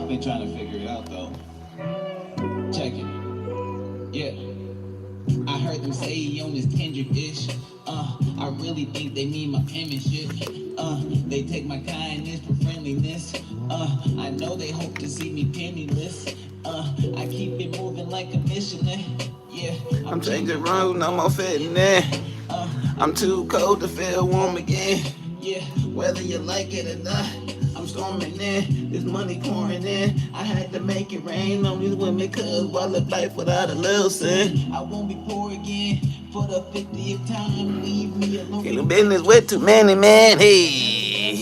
been trying to figure it out though. Check it. Yeah. I heard them say he on his tender dish. I really think they mean my penmanship. They take my kindness for friendliness. I know they hope to see me penniless. I keep it moving like a Michelin. Yeah, I'm changing rooms, no more fitting in. I'm too cold to feel warm again. Yeah, whether you like it or not, I'm storming in. This money pouring in. I had to make it rain on these women, cause while live life without a little sin. I won't be poor again for the 50th time. Leave me alone. Get the business with too many, man. Hey,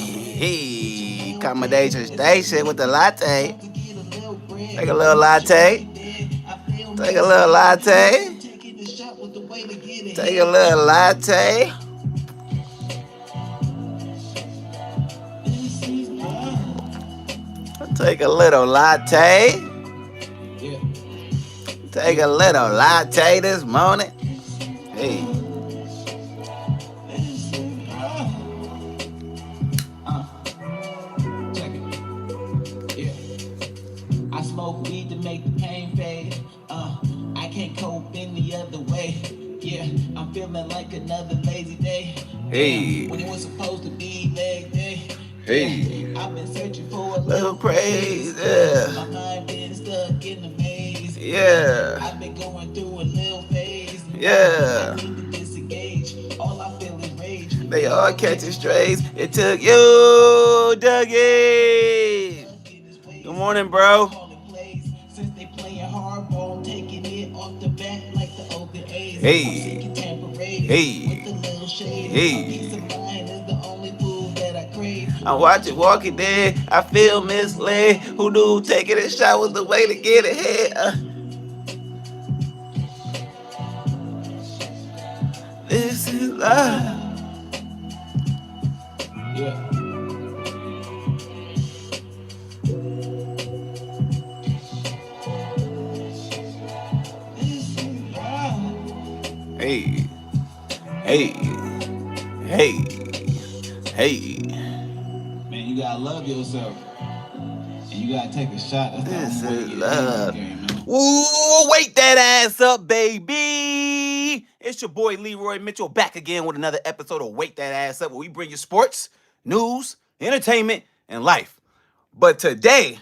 accommodation station with the latte. Take a little latte. Take a little latte. Take a little latte. Take a little latte. Take a little latte this morning. Hey. Check it. Yeah. I smoke weed to make the pain fade. I can't cope any other way. Yeah, I'm feeling like another lazy day. Hey. When it was supposed to be leg day. Hey. Yeah, I've been searching for a little praise. Yeah. My mind been stuck in the maze. Yeah. I've been going through a little phase. Yeah. I need to disengage. All I feel is rage. They all catching strays. It took you, Dougie. Good morning, bro. Hey. Hey. Hey. I watch it walking dead. I feel misled. Who knew taking a shot was the way to get ahead? This is life. Yeah. Hey, hey, hey, hey. Man, you gotta love yourself. And you gotta take a shot. That's the only way to get love. Game, man. Ooh, wake that ass up, baby. It's your boy Leroy Mitchell back again with another episode of Wake That Ass Up, where we bring you sports, news, entertainment, and life. But today,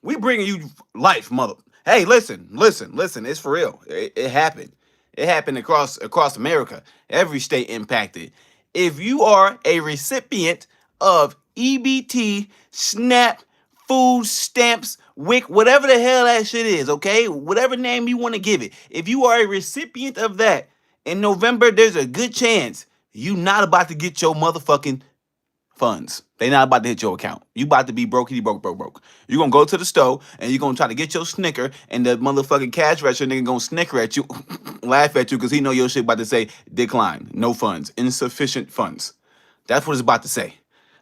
we bringing you life, mother. Hey, listen. It's for real. It happened. It happened across America. Every state impacted. If you are a recipient of EBT, SNAP, food stamps, WIC, whatever the hell that shit is, okay? Whatever name you want to give it. If you are a recipient of that, in November, there's a good chance you not about to get your motherfucking funds. They not about to hit your account. You about to be brokey broke. You gonna go to the store and you gonna try to get your Snicker, and the motherfucking cash register nigga gonna snicker at you, laugh at you, because he know your shit about to say decline, no funds, insufficient funds. That's what it's about to say.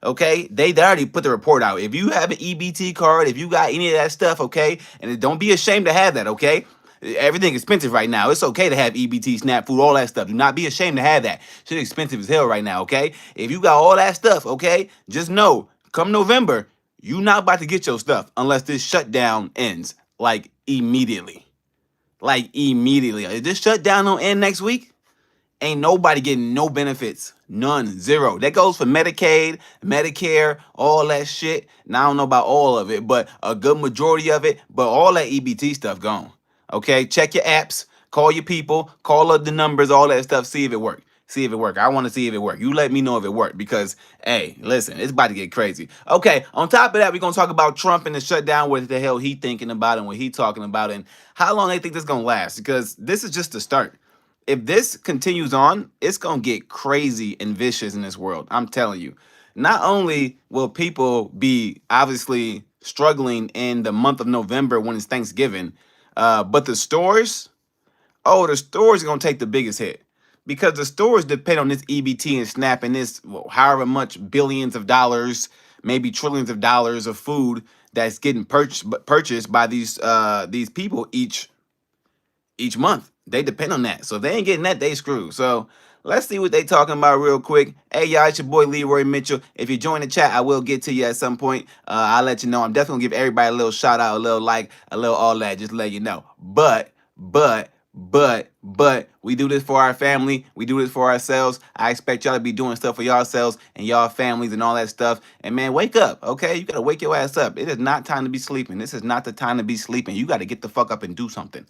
Okay, they already put the report out. If you have an EBT card, if you got any of that stuff, okay, and don't be ashamed to have that, okay. Everything expensive right now. It's okay to have EBT, SNAP, food, all that stuff. Do not be ashamed to have that. Shit expensive as hell right now, okay? If you got all that stuff, okay, just know, come November, you not about to get your stuff unless this shutdown ends, like, immediately. Like, immediately. If this shutdown don't end next week, ain't nobody getting no benefits. None. Zero. That goes for Medicaid, Medicare, all that shit. Now, I don't know about all of it, but a good majority of it, but all that EBT stuff gone. Okay, check your apps, call your people, call up the numbers, all that stuff, see if it worked. See if it worked. I want to see if it worked. You let me know if it worked, because, hey, listen, it's about to get crazy. Okay, on top of that, we're going to talk about Trump and the shutdown, what the hell he thinking about and what he talking about, and how long they think this is going to last, because this is just the start. If this continues on, it's going to get crazy and vicious in this world. I'm telling you. Not only will people be obviously struggling in the month of November when it's Thanksgiving, but the stores are going to take the biggest hit, because the stores depend on this EBT and SNAP and this however much billions of dollars, maybe trillions of dollars of food that's getting purchased by these people each month. They depend on that. So if they ain't getting that, they screwed. So Let's see what they talking about real quick. Hey, y'all, it's your boy Leroy Mitchell. If you join the chat, I will get to you at some point. I'll let you know. I'm definitely going to give everybody a little shout out, a little like, a little all that, just to let you know. But, we do this for our family. We do this for ourselves. I expect y'all to be doing stuff for yourselves and y'all families and all that stuff. And man, wake up, okay? You got to wake your ass up. It is not time to be sleeping. This is not the time to be sleeping. You got to get the fuck up and do something.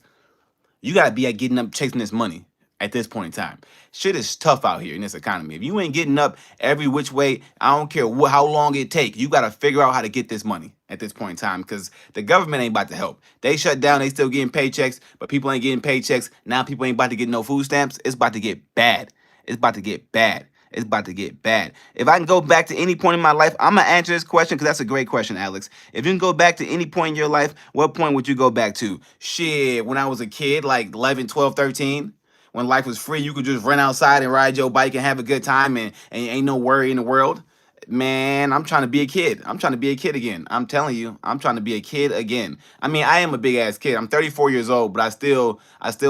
You gotta be getting up chasing this money at this point in time. Shit is tough out here in this economy. If you ain't getting up every which way, I don't care how long it take. You gotta figure out how to get this money at this point in time because the government ain't about to help. They shut down. They still getting paychecks, but people ain't getting paychecks. Now people ain't about to get no food stamps. It's about to get bad. It's about to get bad. It's about to get bad. If I can go back to any point in my life, I'm going to answer this question because that's a great question, Alex. If you can go back to any point in your life, what point would you go back to? Shit, when I was a kid, like 11, 12, 13, when life was free, you could just run outside and ride your bike and have a good time and ain't no worry in the world. Man, I'm trying to be a kid. I'm trying to be a kid again. I'm telling you, I'm trying to be a kid again. I mean, I am a big ass kid. I'm 34 years old, but I still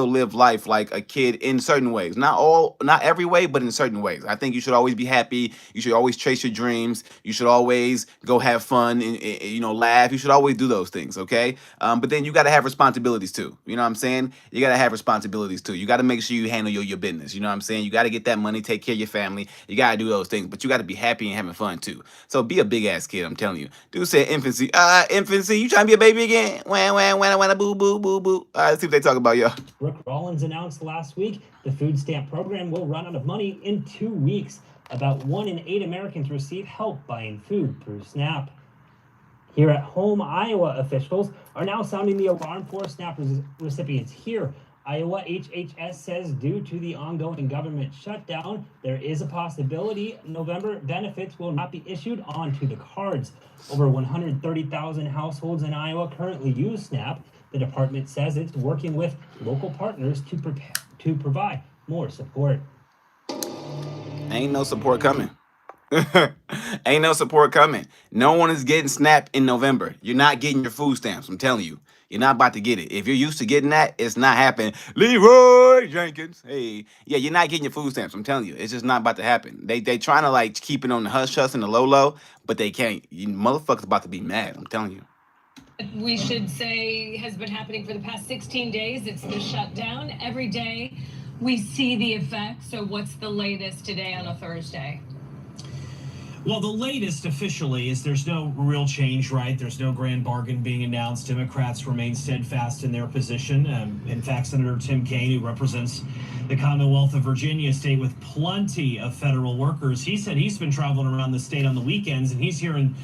live life like a kid in certain ways. Not every way, but in certain ways. I think you should always be happy. You should always chase your dreams. You should always go have fun and laugh. You should always do those things, okay? But then you got to have responsibilities too. You know what I'm saying? You got to have responsibilities too. You got to make sure you handle your business. You know what I'm saying? You got to get that money, take care of your family. You got to do those things, but you got to be happy and having fun too. So be a big ass kid, I'm telling you. Dude said infancy. Infancy, you trying to be a baby again? Wah, boo, boo, boo, boo. All right, let's see what they talk about, y'all. Rick Rollins announced last week the food stamp program will run out of money in 2 weeks. About 1 in 8 Americans receive help buying food through SNAP. Here at home, Iowa officials are now sounding the alarm for SNAP recipients here. Iowa HHS says due to the ongoing government shutdown, there is a possibility November benefits will not be issued onto the cards. Over 130,000 households in Iowa currently use SNAP. The department says it's working with local partners to provide more support. Ain't no support coming. Ain't no support coming. No one is getting SNAP in November. You're not getting your food stamps. I'm telling you. You're not about to get it. If you're used to getting that, it's not happening. Leroy Jenkins. Hey. Yeah, you're not getting your food stamps. I'm telling you. It's just not about to happen. They trying to like keep it on the hush hush and the low, but they can't. You motherfuckers about to be mad. I'm telling you. We should say has been happening for the past 16 days. It's the shutdown. Every day we see the effects. So what's the latest today on a Thursday? Well, the latest officially is there's no real change, right? There's no grand bargain being announced. Democrats remain steadfast in their position. In fact, Senator Tim Kaine, who represents the Commonwealth of Virginia, a state with plenty of federal workers, he said he's been traveling around the state on the weekends, and he's hearing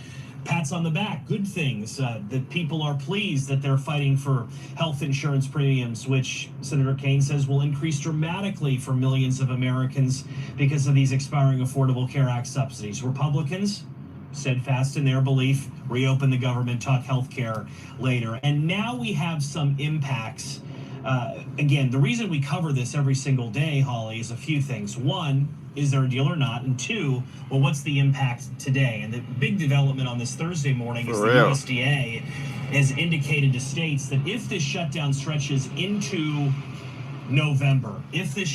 pats on the back, good things, that people are pleased that they're fighting for health insurance premiums, which Senator Kaine says will increase dramatically for millions of Americans because of these expiring Affordable Care Act subsidies. Republicans, steadfast in their belief, reopen the government, talk health care later. And now we have some impacts. Again, the reason we cover this every single day, Holly, is a few things. One, is there a deal or not? And two, well, what's the impact today? And the big development on this Thursday morning is the USDA has indicated to states that if this shutdown stretches into November,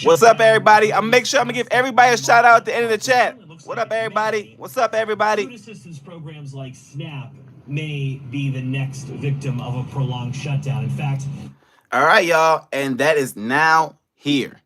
what's up, everybody? I'm gonna give everybody a shout out at the end of the chat. What up, everybody? What's up, everybody? Food assistance programs like SNAP may be the next victim of a prolonged shutdown. In fact, all right, y'all, and that is now here.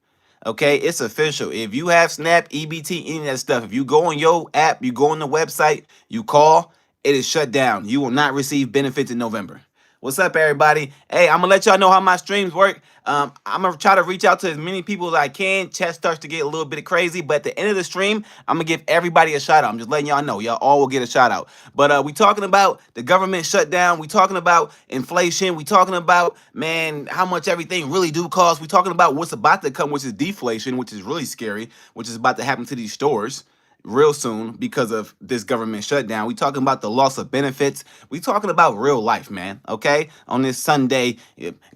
Okay, it's official. If you have SNAP, EBT, any of that stuff, if you go on your app, you go on the website, you call, it is shut down. You will not receive benefits in November. What's up, everybody? Hey, I'm going to let y'all know how my streams work. I'm going to try to reach out to as many people as I can. Chat starts to get a little bit crazy, but at the end of the stream, I'm going to give everybody a shout out. I'm just letting y'all know. Y'all all will get a shout out. But we talking about the government shutdown. We talking about inflation. We talking about, man, how much everything really do cost. We talking about what's about to come, which is deflation, which is really scary, which is about to happen to these stores real soon because of this government shutdown. We talking about the loss of benefits. We talking about real life, man, okay? On this Sunday,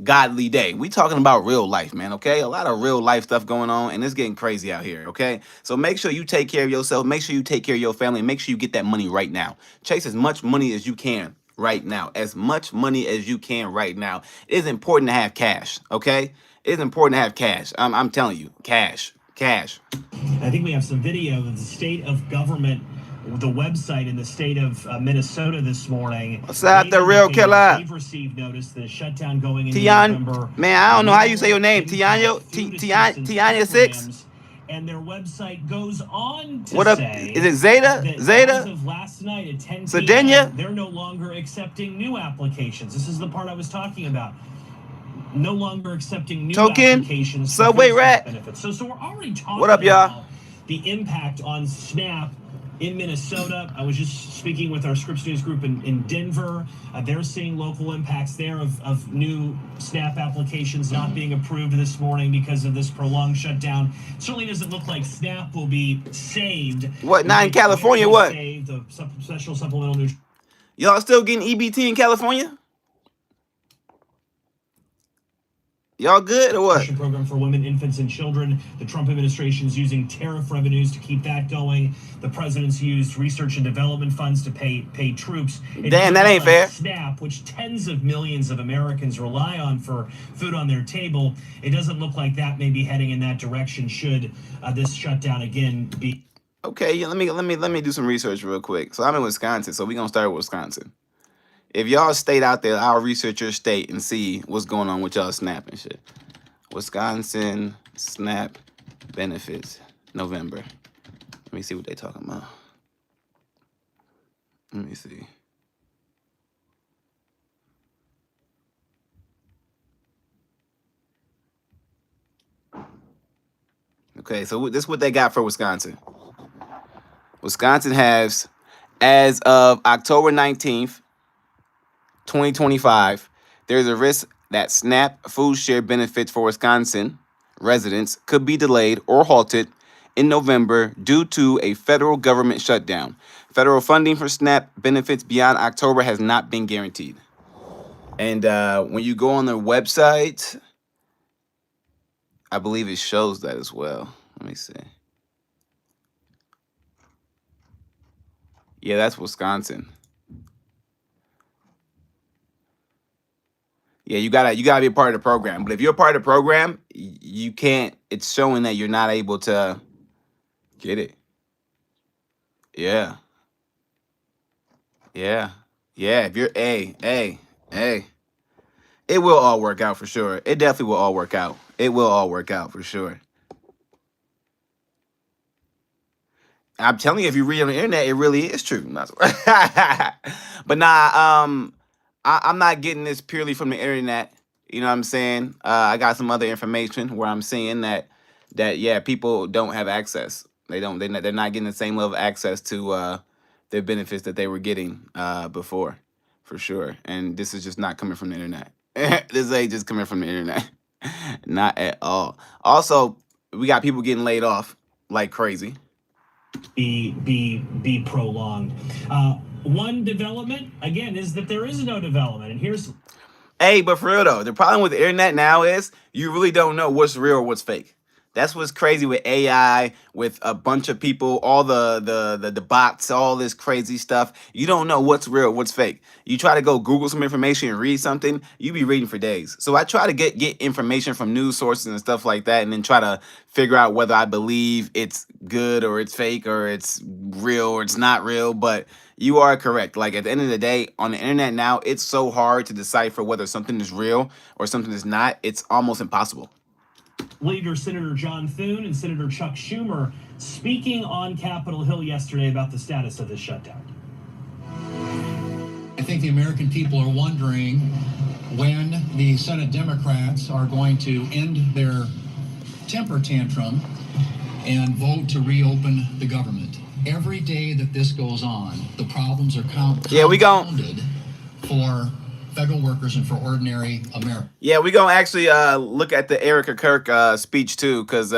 godly day. We talking about real life, man, okay? A lot of real life stuff going on, and it's getting crazy out here, okay? So make sure you take care of yourself. Make sure you take care of your family. Make sure you get that money right now. Chase as much money as you can right now. As much money as you can right now. It is important to have cash, okay? It is important to have cash. I'm telling you, cash. Cash. I think we have some video of the state of government, the website in the state of Minnesota this morning. What's up, the real killer? They've received notice the shutdown going into November. Man, I don't know how you say your name. Tianya 6? And their website goes on to what up? say, is it Zeta? Zeta? As of last night at 10 p.m., they're no longer accepting new applications. This is the part I was talking about. No longer accepting new applications. Subway rat. Benefits. So we're already talking what up, y'all? about the impact on SNAP in Minnesota. I was just speaking with our Scripps News group in Denver. They're seeing local impacts there of new SNAP applications not being approved this morning because of this prolonged shutdown. It certainly doesn't look like SNAP will be saved. What, not in California? What? Saved, the special supplemental nutrition. Y'all still getting EBT in California? Y'all good or what? Program for women, infants, and children. The Trump administration is using tariff revenues to keep that going. The president's used research and development funds to pay troops. Damn, that ain't fair. SNAP, which tens of millions of Americans rely on for food on their table, it doesn't look like that may be heading in that direction. Should this shutdown again be? Okay, yeah, let me do some research real quick. So I'm in Wisconsin, so we're gonna start with Wisconsin. If y'all state out there, I'll research your state and see what's going on with y'all SNAP and shit. Wisconsin SNAP benefits, November. Let me see what they talking about. Let me see. Okay, so this is what they got for Wisconsin. Wisconsin has, as of October 19th, 2025, there's a risk that SNAP food share benefits for Wisconsin residents could be delayed or halted in November due to a federal government shutdown. Federal funding for SNAP benefits beyond October has not been guaranteed. And when you go on their website, I believe it shows that as well. Let me see. Yeah, that's Wisconsin. Yeah, you gotta be a part of the program. But if you're a part of the program, you can't. It's showing that you're not able to get it. Yeah. If you're it will all work out for sure. It definitely will all work out. It will all work out for sure. I'm telling you, if you read on the internet, it really is true. But nah, I'm not getting this purely from the internet. You know what I'm saying? I got some other information where I'm seeing that yeah, people don't have access. They're not getting the same level of access to their benefits that they were getting before, for sure. And this is just not coming from the internet. This ain't just coming from the internet. Not at all. Also, we got people getting laid off like crazy. Be prolonged. One development, again, is that there is no development. And here's... Hey, but for real, though, the problem with the internet now is you really don't know what's real or what's fake. That's what's crazy with AI, with a bunch of people, all the bots, all this crazy stuff. You don't know what's real, what's fake. You try to go Google some information and read something, you be reading for days. So I try to get information from news sources and stuff like that, and then try to figure out whether I believe it's good or it's fake or it's real or it's not real. But you are correct. Like, at the end of the day, on the internet now, it's so hard to decipher whether something is real or something is not. It's almost impossible. Leader Senator John Thune and Senator Chuck Schumer speaking on Capitol Hill yesterday about the status of this shutdown. I think the American people are wondering when the Senate Democrats are going to end their temper tantrum and vote to reopen the government. Every day that this goes on, the problems are compounded for federal workers and for ordinary Americans. Yeah, we're going to actually look at the Erica Kirk speech, too, because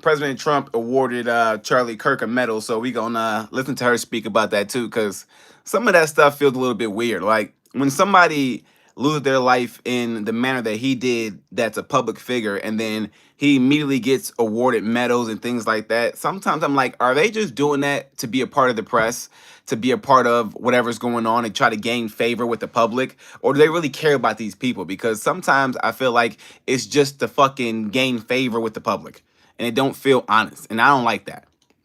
President Trump awarded Charlie Kirk a medal. So we're going to listen to her speak about that, too, because some of that stuff feels a little bit weird. Like, when somebody loses their life in the manner that he did, that's a public figure, and then he immediately gets awarded medals and things like that. Sometimes I'm like, are they just doing that to be a part of the press, to be a part of whatever's going on and try to gain favor with the public? Or do they really care about these people? Because sometimes I feel like it's just to fucking gain favor with the public. and it don't feel honest. And I don't like that.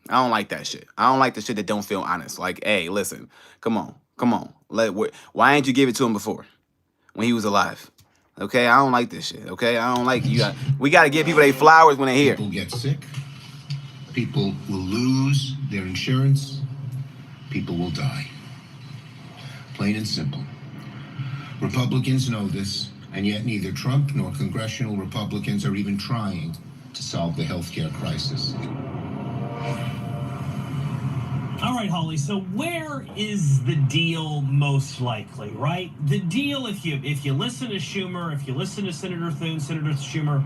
I don't like that shit. I don't like the shit that don't feel honest. Like, hey, listen, come on. Why ain't you give it to him before when he was alive? Okay, I don't like this shit. Okay, I don't like you. We got to give people their flowers when they're here. People get sick. People will lose their insurance. People will die. Plain and simple. Republicans know this, and yet neither Trump nor congressional Republicans are even trying to solve the healthcare crisis. All right, Holly. So where is the deal most likely, right? The deal, if you listen to Schumer, if you listen to Senator Thune, Senator Schumer,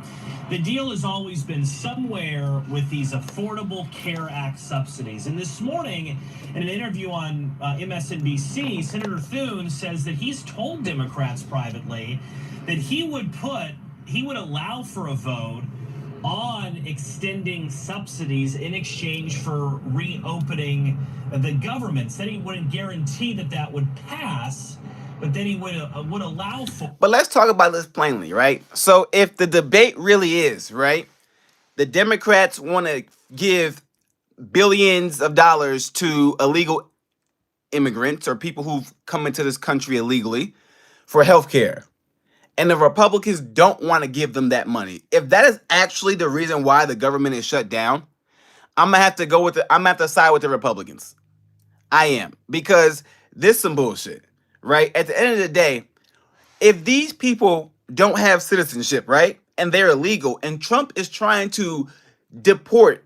the deal has always been somewhere with these Affordable Care Act subsidies. And this morning, in an interview on MSNBC, Senator Thune says that he's told Democrats privately that he would allow for a vote on extending subsidies in exchange for reopening the government. Said he wouldn't guarantee that would pass, but then he would allow for. But let's talk about this plainly, right? So if the debate really is, right, the Democrats want to give billions of dollars to illegal immigrants or people who've come into this country illegally for health care, and the Republicans don't want to give them that money. If that is actually the reason why the government is shut down, I'm gonna have to go with I'm gonna have to side with the Republicans. I am, because this is some bullshit, right? At the end of the day, if these people don't have citizenship, right, and they're illegal, and Trump is trying to deport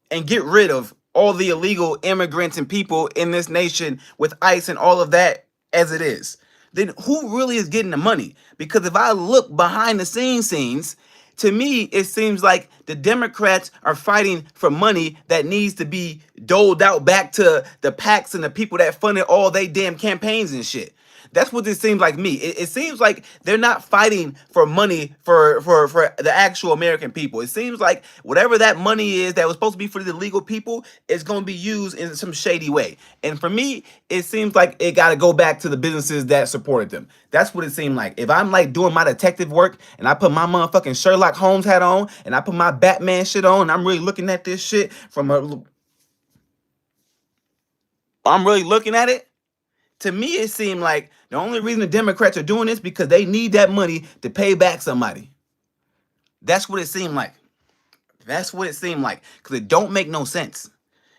and get rid of all the illegal immigrants and people in this nation with ICE and all of that as it is, then who really is getting the money? Because if I look behind the scenes, to me, it seems like the Democrats are fighting for money that needs to be doled out back to the PACs and the people that funded all they damn campaigns and shit. That's what it seems like me. It seems like they're not fighting for money for the actual American people. It seems like whatever that money is that was supposed to be for the legal people is going to be used in some shady way. And for me, it seems like it got to go back to the businesses that supported them. That's what it seemed like. If I'm like doing my detective work and I put my motherfucking Sherlock Holmes hat on and I put my Batman shit on and I'm really looking at this shit I'm really looking at it. To me, it seemed like the only reason the Democrats are doing this because they need that money to pay back somebody. That's what it seemed like. That's what it seemed like, because it don't make no sense.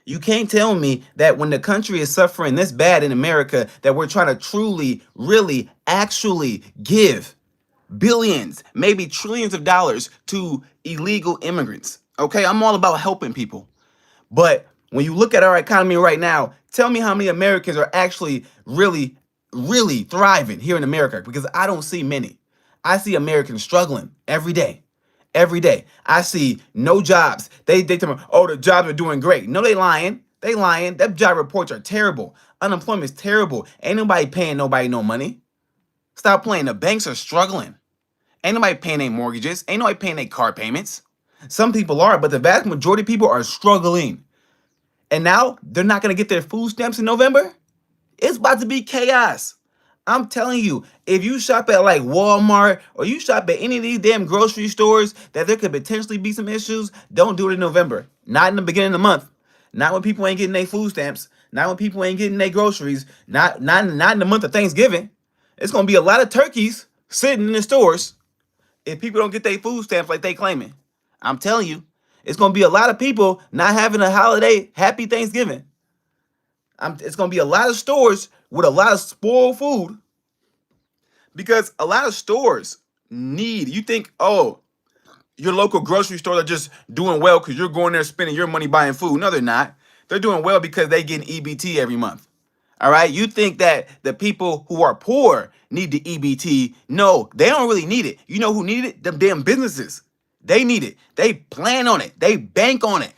You can't tell me that when the country is suffering this bad in America that we're trying to truly, really, actually give billions, maybe trillions of dollars to illegal immigrants. Okay, I'm all about helping people. But when you look at our economy right now, tell me how many Americans are actually really, really thriving here in America, because I don't see many. I see Americans struggling every day. Every day. I see no jobs. They tell me, oh, the jobs are doing great. No, they lying. They lying. That job reports are terrible. Unemployment is terrible. Ain't nobody paying nobody no money. Stop playing. The banks are struggling. Ain't nobody paying their mortgages. Ain't nobody paying their car payments. Some people are, but the vast majority of people are struggling. And now they're not going to get their food stamps in November? It's about to be chaos. I'm telling you, if you shop at like Walmart or you shop at any of these damn grocery stores that there could potentially be some issues, don't do it in November. Not in the beginning of the month. Not when people ain't getting their food stamps. Not when people ain't getting their groceries. Not in the month of Thanksgiving. It's going to be a lot of turkeys sitting in the stores if people don't get their food stamps like they claiming. I'm telling you, it's going to be a lot of people not having a holiday, happy Thanksgiving. It's going to be a lot of stores with a lot of spoiled food, because a lot of stores need, you think, oh, your local grocery stores are just doing well because you're going there spending your money buying food. No, they're not. They're doing well because they getting EBT every month. All right. You think that the people who are poor need the EBT. No, they don't really need it. You know who need it? Them damn businesses. They need it. They plan on it. They bank on it.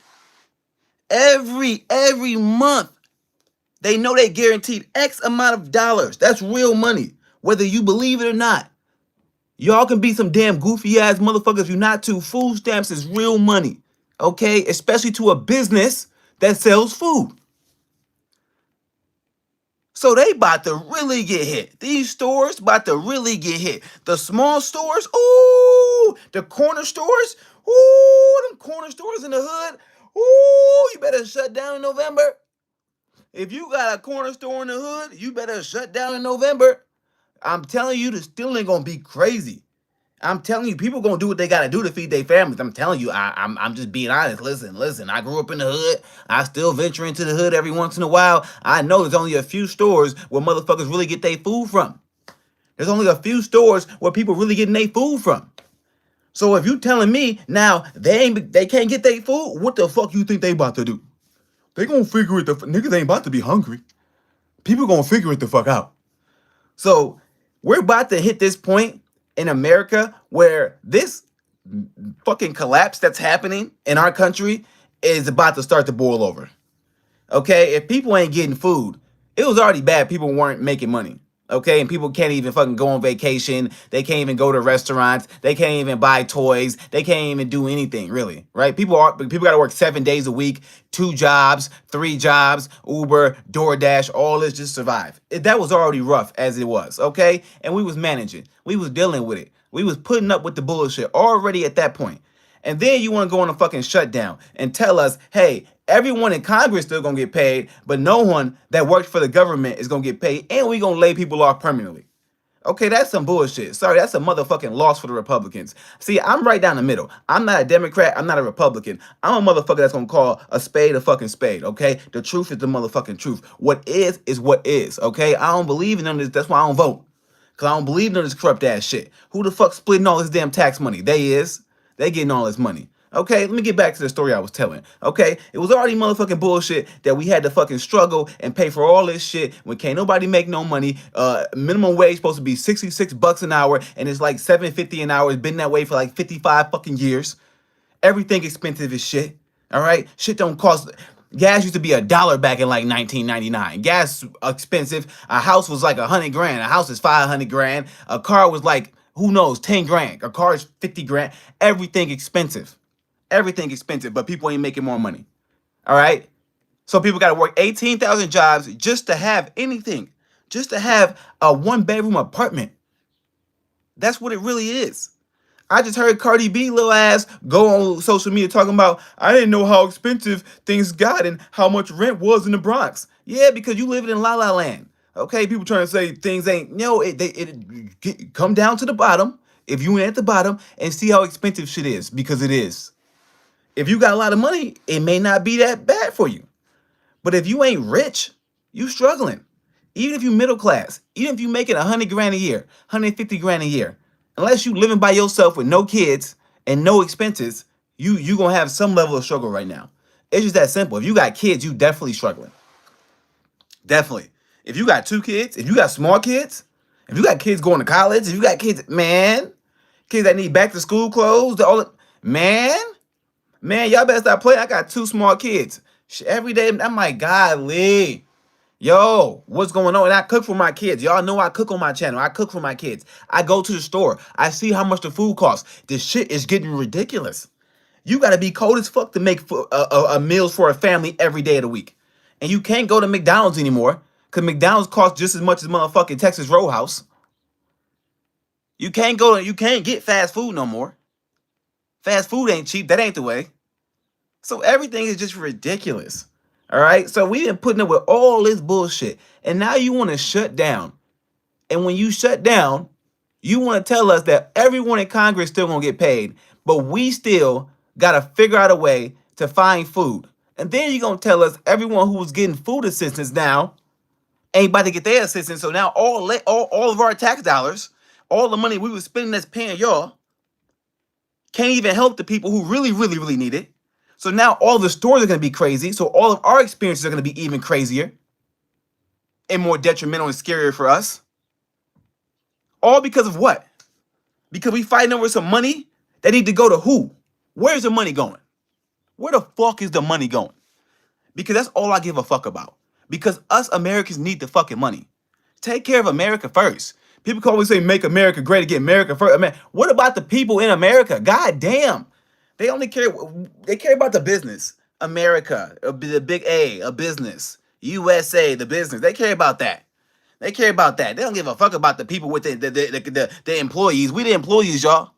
Every month, they know they guaranteed X amount of dollars. That's real money, whether you believe it or not. Y'all can be some damn goofy ass motherfuckers if you're not to. Food stamps is real money, okay? Especially to a business that sells food. So they about to really get hit. These stores about to really get hit. The small stores, ooh, the corner stores, Ooh, them corner stores in the hood. Ooh, you better shut down in November. If you got a corner store in the hood, you better shut down in November. I'm telling you, the stealing gonna be crazy. I'm telling you, people gonna do what they gotta do to feed their families. I'm telling you, I'm just being honest. Listen. I grew up in the hood. I still venture into the hood every once in a while. I know there's only a few stores where motherfuckers really get their food from. There's only a few stores where people really getting their food from. So if you telling me now they can't get their food, what the fuck you think they about to do? They gonna figure it. Niggas ain't about to be hungry. People gonna figure it the fuck out. So we're about to hit this point in America where this fucking collapse that's happening in our country is about to start to boil over. Okay, if people ain't getting food, it was already bad. People weren't making money. Okay, and people can't even fucking go on vacation. They can't even go to restaurants. They can't even buy toys. They can't even do anything really, right? People got to work 7 days a week, 2 jobs, 3 jobs, Uber, DoorDash, all this just survive. That was already rough as it was. Okay, and we was managing. We was dealing with it. We was putting up with the bullshit already at that point. And then you want to go on a fucking shutdown and tell us, hey, everyone in Congress still gonna get paid, but no one that works for the government is gonna get paid, and we gonna lay people off permanently. Okay, that's some bullshit. Sorry, that's a motherfucking loss for the Republicans. See, I'm right down the middle. I'm not a Democrat. I'm not a Republican. I'm a motherfucker that's gonna call a spade a fucking spade. Okay, the truth is the motherfucking truth. What is what is. Okay, I don't believe in none of this. That's why I don't vote. Cause I don't believe in none of this corrupt ass shit. Who the fuck splitting all this damn tax money? They is. They getting all this money. Okay, let me get back to the story I was telling. Okay, it was already motherfucking bullshit that we had to fucking struggle and pay for all this shit when can't nobody make no money. Minimum wage supposed to be $66 an hour, and it's like $7.50 an hour. It's been that way for like 55 fucking years. Everything expensive as shit. All right, shit don't cost. Gas used to be $1 back in like 1999. Gas expensive. A house was like 100 grand. A house is 500 grand. A car was like, who knows, 10 grand. A car is 50 grand. Everything expensive. Everything expensive, but people ain't making more money. All right? So people got to work 18,000 jobs just to have anything. Just to have a 1-bedroom apartment. That's what it really is. I just heard Cardi B little ass go on social media talking about, I didn't know how expensive things got and how much rent was in the Bronx. Yeah, because you live in La La Land. Okay, people trying to say things ain't, come down to the bottom. If you ain't at the bottom and see how expensive shit is, because it is. If you got a lot of money, it may not be that bad for you. But if you ain't rich, you struggling. Even if you middle class, even if you making 100 grand a year, 150 grand a year, unless you living by yourself with no kids and no expenses, you gonna have some level of struggle right now. It's just that simple. If you got kids, you definitely struggling. Definitely. If you got 2 kids, if you got small kids, if you got kids going to college, if you got kids, kids that need back to school clothes, man, y'all better stop playing. I got 2 small kids. Every day, I'm like, golly. Yo, what's going on? And I cook for my kids. Y'all know I cook on my channel. I cook for my kids. I go to the store. I see how much the food costs. This shit is getting ridiculous. You got to be cold as fuck to make meals for a family every day of the week. And you can't go to McDonald's anymore because McDonald's costs just as much as motherfucking Texas Roadhouse. You can't get fast food no more. Fast food ain't cheap. That ain't the way. So everything is just ridiculous. All right. So we've been putting up with all this bullshit. And now you want to shut down. And when you shut down, you want to tell us that everyone in Congress still going to get paid. But we still got to figure out a way to find food. And then you're going to tell us everyone who was getting food assistance now ain't about to get their assistance. So now all of our tax dollars, all the money we were spending that's paying y'all, can't even help the people who really, really, really need it. So now all the stores are going to be crazy. So all of our experiences are going to be even crazier and more detrimental and scarier for us. All because of what? Because we fighting over some money that need to go to who? Where's the money going? Where the fuck is the money going? Because that's all I give a fuck about. Because us Americans need the fucking money. Take care of America first. People can always say, make America great again, America first. What about the people in America? God damn. They care about the business. America, the big A, a business. USA, the business. They care about that. They care about that. They don't give a fuck about the people with the employees. We the employees, y'all.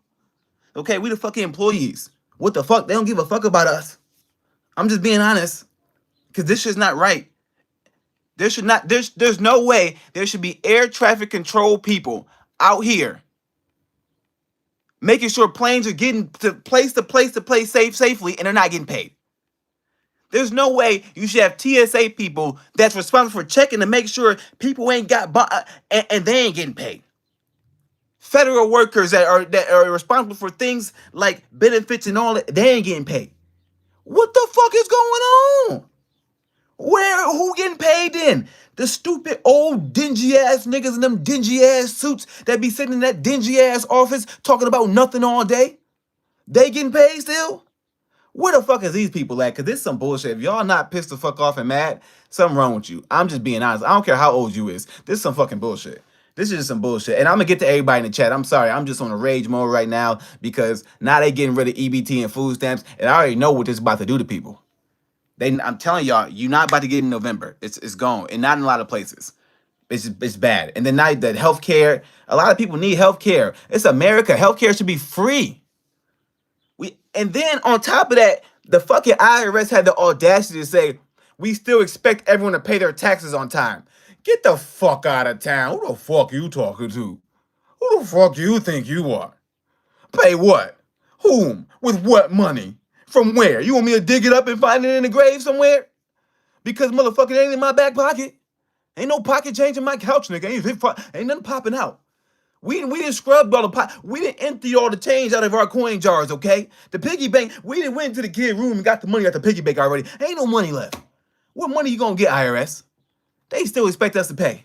Okay, we the fucking employees. What the fuck? They don't give a fuck about us. I'm just being honest. Because this shit's not right. There's no way there should be air traffic control people out here making sure planes are getting to place safely and they're not getting paid. There's no way you should have TSA people that's responsible for checking to make sure people ain't got and they ain't getting paid. Federal workers that are responsible for things like benefits and all that, they ain't getting paid. What the fuck is going on? Who getting paid then? The stupid old dingy ass niggas in them dingy ass suits that be sitting in that dingy ass office talking about nothing all day? They getting paid still? Where the fuck is these people at? Because this is some bullshit. If y'all not pissed the fuck off and mad, something wrong with you. I'm just being honest. I don't care how old you is. This is some fucking bullshit. This is just some bullshit. And I'm going to get to everybody in the chat. I'm sorry. I'm just on a rage mode right now because now they getting rid of EBT and food stamps. And I already know what this is about to do to people. I'm telling y'all, you're not about to get it in November. It's gone. And not in a lot of places. It's bad. And then now that healthcare, a lot of people need healthcare. It's America. Healthcare should be free. And then on top of that, the fucking IRS had the audacity to say, we still expect everyone to pay their taxes on time. Get the fuck out of town. Who the fuck you talking to? Who the fuck you think you are? Pay what? Whom? With what money? From where? You want me to dig it up and find it in the grave somewhere? Because motherfucker, it ain't in my back pocket. Ain't no pocket change in my couch, nigga. Ain't nothing popping out. We didn't scrub all the pot. We didn't empty all the change out of our coin jars, okay? The piggy bank, we didn't went into the kid room and got the money out the piggy bank already. Ain't no money left. What money you gonna get, IRS? They still expect us to pay.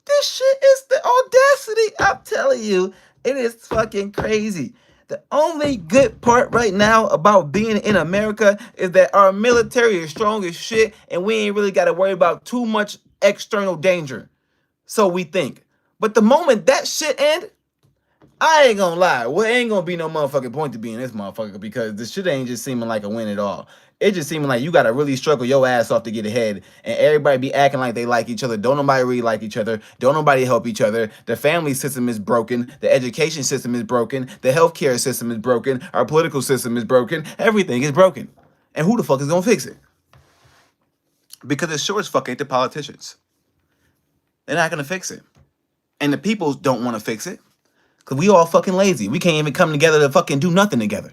This shit is the audacity. I'm telling you, it is fucking crazy. The only good part right now about being in America is that our military is strong as shit and we ain't really got to worry about too much external danger. So we think. But the moment that shit end, I ain't gonna lie. Well, ain't gonna be no motherfucking point to be in this motherfucker because this shit ain't just seeming like a win at all. It just seeming like you gotta really struggle your ass off to get ahead, and everybody be acting like they like each other. Don't nobody really like each other. Don't nobody help each other. The family system is broken. The education system is broken. The healthcare system is broken. Our political system is broken. Everything is broken. And who the fuck is gonna fix it? Because it sure as fuck ain't the politicians. They're not gonna fix it. And the people don't want to fix it. Because we all fucking lazy. We can't even come together to fucking do nothing together.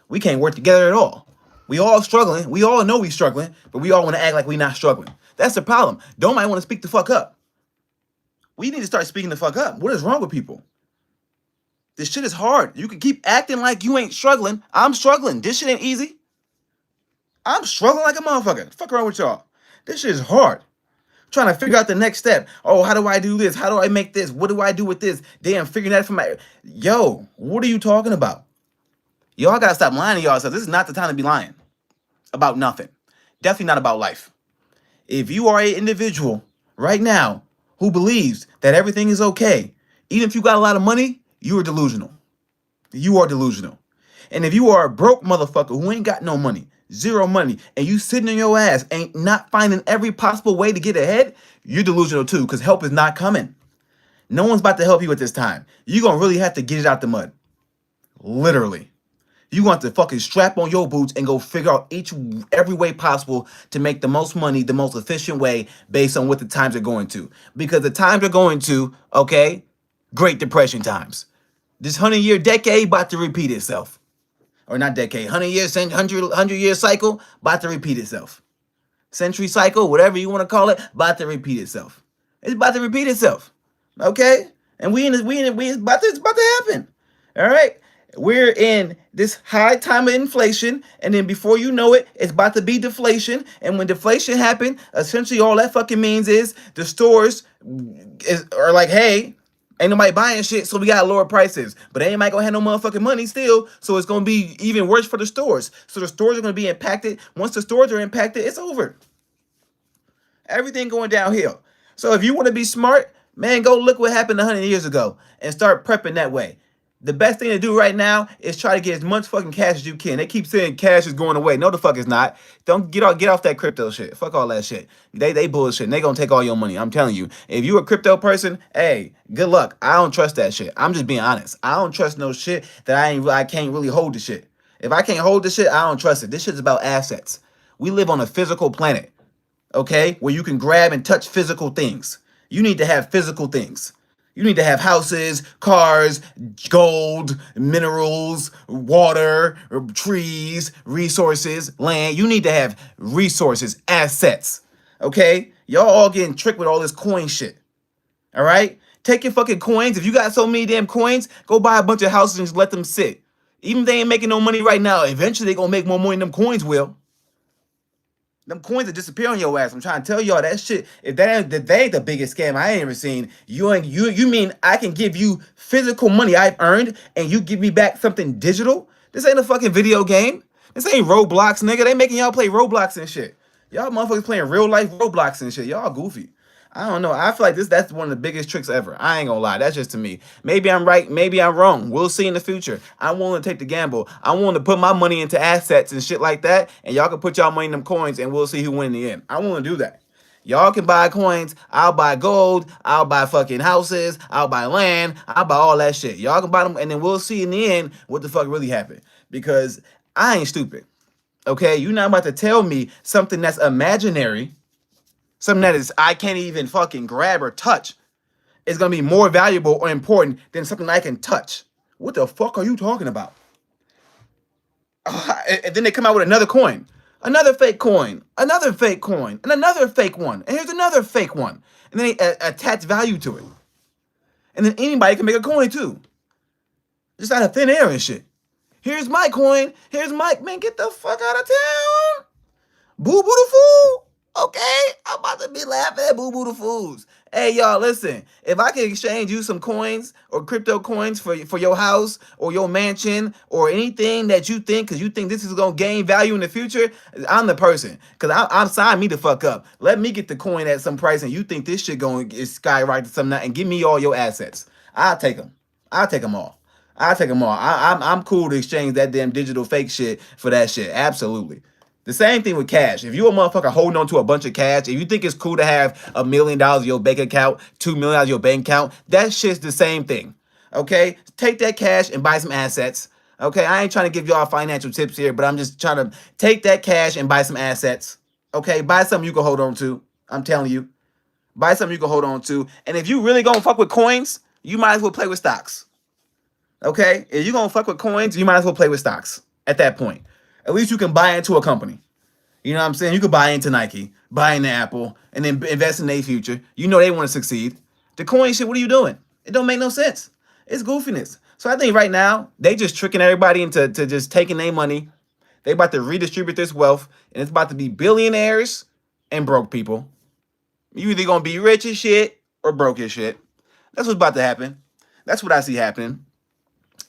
We can't work together at all. We all struggling. We all know we struggling, but we all want to act like we not struggling. That's the problem. Don't nobody want to speak the fuck up. We need to start speaking the fuck up. What is wrong with people? This shit is hard. You can keep acting like you ain't struggling. I'm struggling. This shit ain't easy. I'm struggling like a motherfucker. The fuck wrong with y'all? This shit is hard. Trying to figure out the next step. Oh, how do I do this? How do I make this? What do I do with this? Damn, figuring that for my... Yo, what are you talking about? Y'all gotta stop lying to yourselves. This is not the time to be lying about nothing. Definitely not about life. If you are an individual right now who believes that everything is okay, even if you got a lot of money, you are delusional. You are delusional. And if you are a broke motherfucker who ain't got no money, zero money, and you sitting in your ass, ain't not finding every possible way to get ahead, you're delusional too, because help is not coming. No one's about to help you at this time. You're going to really have to get it out the mud. Literally. You want to fucking strap on your boots and go figure out every way possible to make the most money, the most efficient way based on what the times are going to. Because the times are going to, okay, Great Depression times. This 100-year decade about to repeat itself. Or not decade, 100-year cycle, about to repeat itself. Century cycle, whatever you want to call it, about to repeat itself. It's about to repeat itself. Okay? And it's about to happen. All right? We're in this high time of inflation, and then before you know it, it's about to be deflation. And when deflation happens, essentially all that fucking means is the stores are like, hey, ain't nobody buying shit, so we gotta lower prices. But ain't nobody gonna have no motherfucking money still, so it's gonna be even worse for the stores. So the stores are gonna be impacted. Once the stores are impacted, it's over. Everything going downhill. So if you want to be smart, man, go look what happened 100 years ago and start prepping that way. The best thing to do right now is try to get as much fucking cash as you can. They keep saying cash is going away. No, the fuck it's not. Don't get off that crypto shit. Fuck all that shit. They bullshit. And they gonna take all your money. I'm telling you. If you a crypto person, hey, good luck. I don't trust that shit. I'm just being honest. I don't trust no shit that I can't really hold the shit. If I can't hold this shit, I don't trust it. This shit's about assets. We live on a physical planet, okay, where you can grab and touch physical things. You need to have physical things. You need to have houses, cars, gold, minerals, water, trees, resources, land. You need to have resources, assets. Okay? Y'all all getting tricked with all this coin shit. All right? Take your fucking coins. If you got so many damn coins, go buy a bunch of houses and just let them sit. Even if they ain't making no money right now, eventually they gonna make more money than them coins will. Them coins will disappear on your ass. I'm trying to tell y'all that shit. If that ain't the biggest scam I ain't ever seen. You mean I can give you physical money I've earned and you give me back something digital? This ain't a fucking video game. This ain't Roblox, nigga. They making y'all play Roblox and shit. Y'all motherfuckers playing real life Roblox and shit. Y'all goofy. I don't know. I feel like that's one of the biggest tricks ever. I ain't gonna lie. That's just to me. Maybe I'm right. Maybe I'm wrong. We'll see in the future. I'm willing to take the gamble. I'm willing to put my money into assets and shit like that. And y'all can put y'all money in them coins and we'll see who win in the end. I want to do that. Y'all can buy coins. I'll buy gold. I'll buy fucking houses. I'll buy land. I'll buy all that shit. Y'all can buy them and then we'll see in the end what the fuck really happened. Because I ain't stupid. Okay? You're not about to tell me something that's imaginary, something that is I can't even fucking grab or touch, is gonna be more valuable or important than something I can touch. What the fuck are you talking about? And then they come out with another coin, another fake coin, another fake coin, and another fake one. And here's another fake one. And then they attach value to it. And then anybody can make a coin too. Just out of thin air and shit. Here's my coin. Here's my, man, get the fuck out of town. Boo boo the fool. Okay, I'm about to be laughing at Boo Boo the Fools. Hey, y'all, listen. If I can exchange you some coins or crypto coins for your house or your mansion or anything that you think, because you think this is going to gain value in the future, I'm the person. Because I'm signing me the fuck up. Let me get the coin at some price and you think this shit going to skyrocket something and give me all your assets. I'll take them. I'll take them all. I'll take them all. I'm cool to exchange that damn digital fake shit for that shit. Absolutely. The same thing with cash. If you a motherfucker holding on to a bunch of cash, if you think it's cool to have $1 million in your bank account, $2 million in your bank account, that shit's the same thing. Okay? Take that cash and buy some assets. Okay? I ain't trying to give y'all financial tips here, but I'm just trying to take that cash and buy some assets. Okay? Buy something you can hold on to. I'm telling you. Buy something you can hold on to. And if you really gonna fuck with coins, you might as well play with stocks. Okay? If you gonna fuck with coins, you might as well play with stocks at that point. At least you can buy into a company. You know what I'm saying? You could buy into Nike, buy into Apple, and then invest in their future. You know they want to succeed. The coin shit, what are you doing? It don't make no sense. It's goofiness. So I think right now, they just tricking everybody into just taking their money. They about to redistribute this wealth, and it's about to be billionaires and broke people. You either going to be rich as shit or broke as shit. That's what's about to happen. That's what I see happening.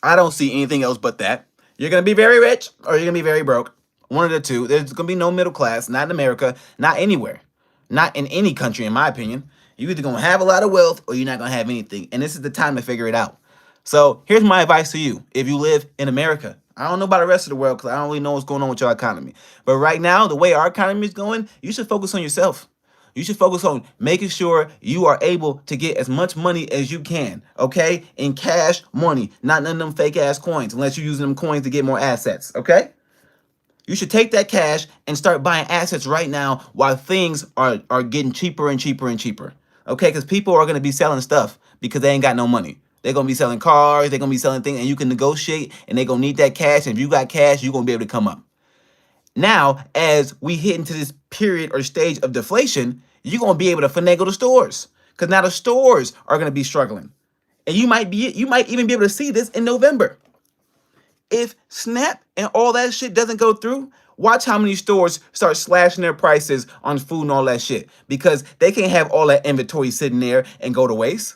I don't see anything else but that. You're going to be very rich or you're going to be very broke. One of the two. There's going to be no middle class, not in America, not anywhere, not in any country, in my opinion. You're either going to have a lot of wealth or you're not going to have anything. And this is the time to figure it out. So here's my advice to you. If you live in America, I don't know about the rest of the world because I don't really know what's going on with your economy. But right now, the way our economy is going, you should focus on yourself. You should focus on making sure you are able to get as much money as you can, okay? In cash money, not none of them fake ass coins, unless you're using them coins to get more assets, okay? You should take that cash and start buying assets right now while things are getting cheaper and cheaper and cheaper, okay? Because people are going to be selling stuff because they ain't got no money. They're going to be selling cars, they're going to be selling things, and you can negotiate, and they're going to need that cash, and if you got cash, you're going to be able to come up. Now, as we hit into this period or stage of deflation, you're going to be able to finagle the stores because now the stores are going to be struggling. And you might even be able to see this in November. If SNAP and all that shit doesn't go through, watch how many stores start slashing their prices on food and all that shit because they can't have all that inventory sitting there and go to waste.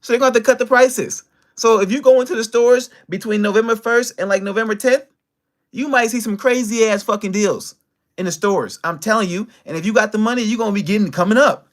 So they're going to have to cut the prices. So if you go into the stores between November 1st and like November 10th, you might see some crazy ass fucking deals in the stores. I'm telling you. And if you got the money, you're going to be getting coming up.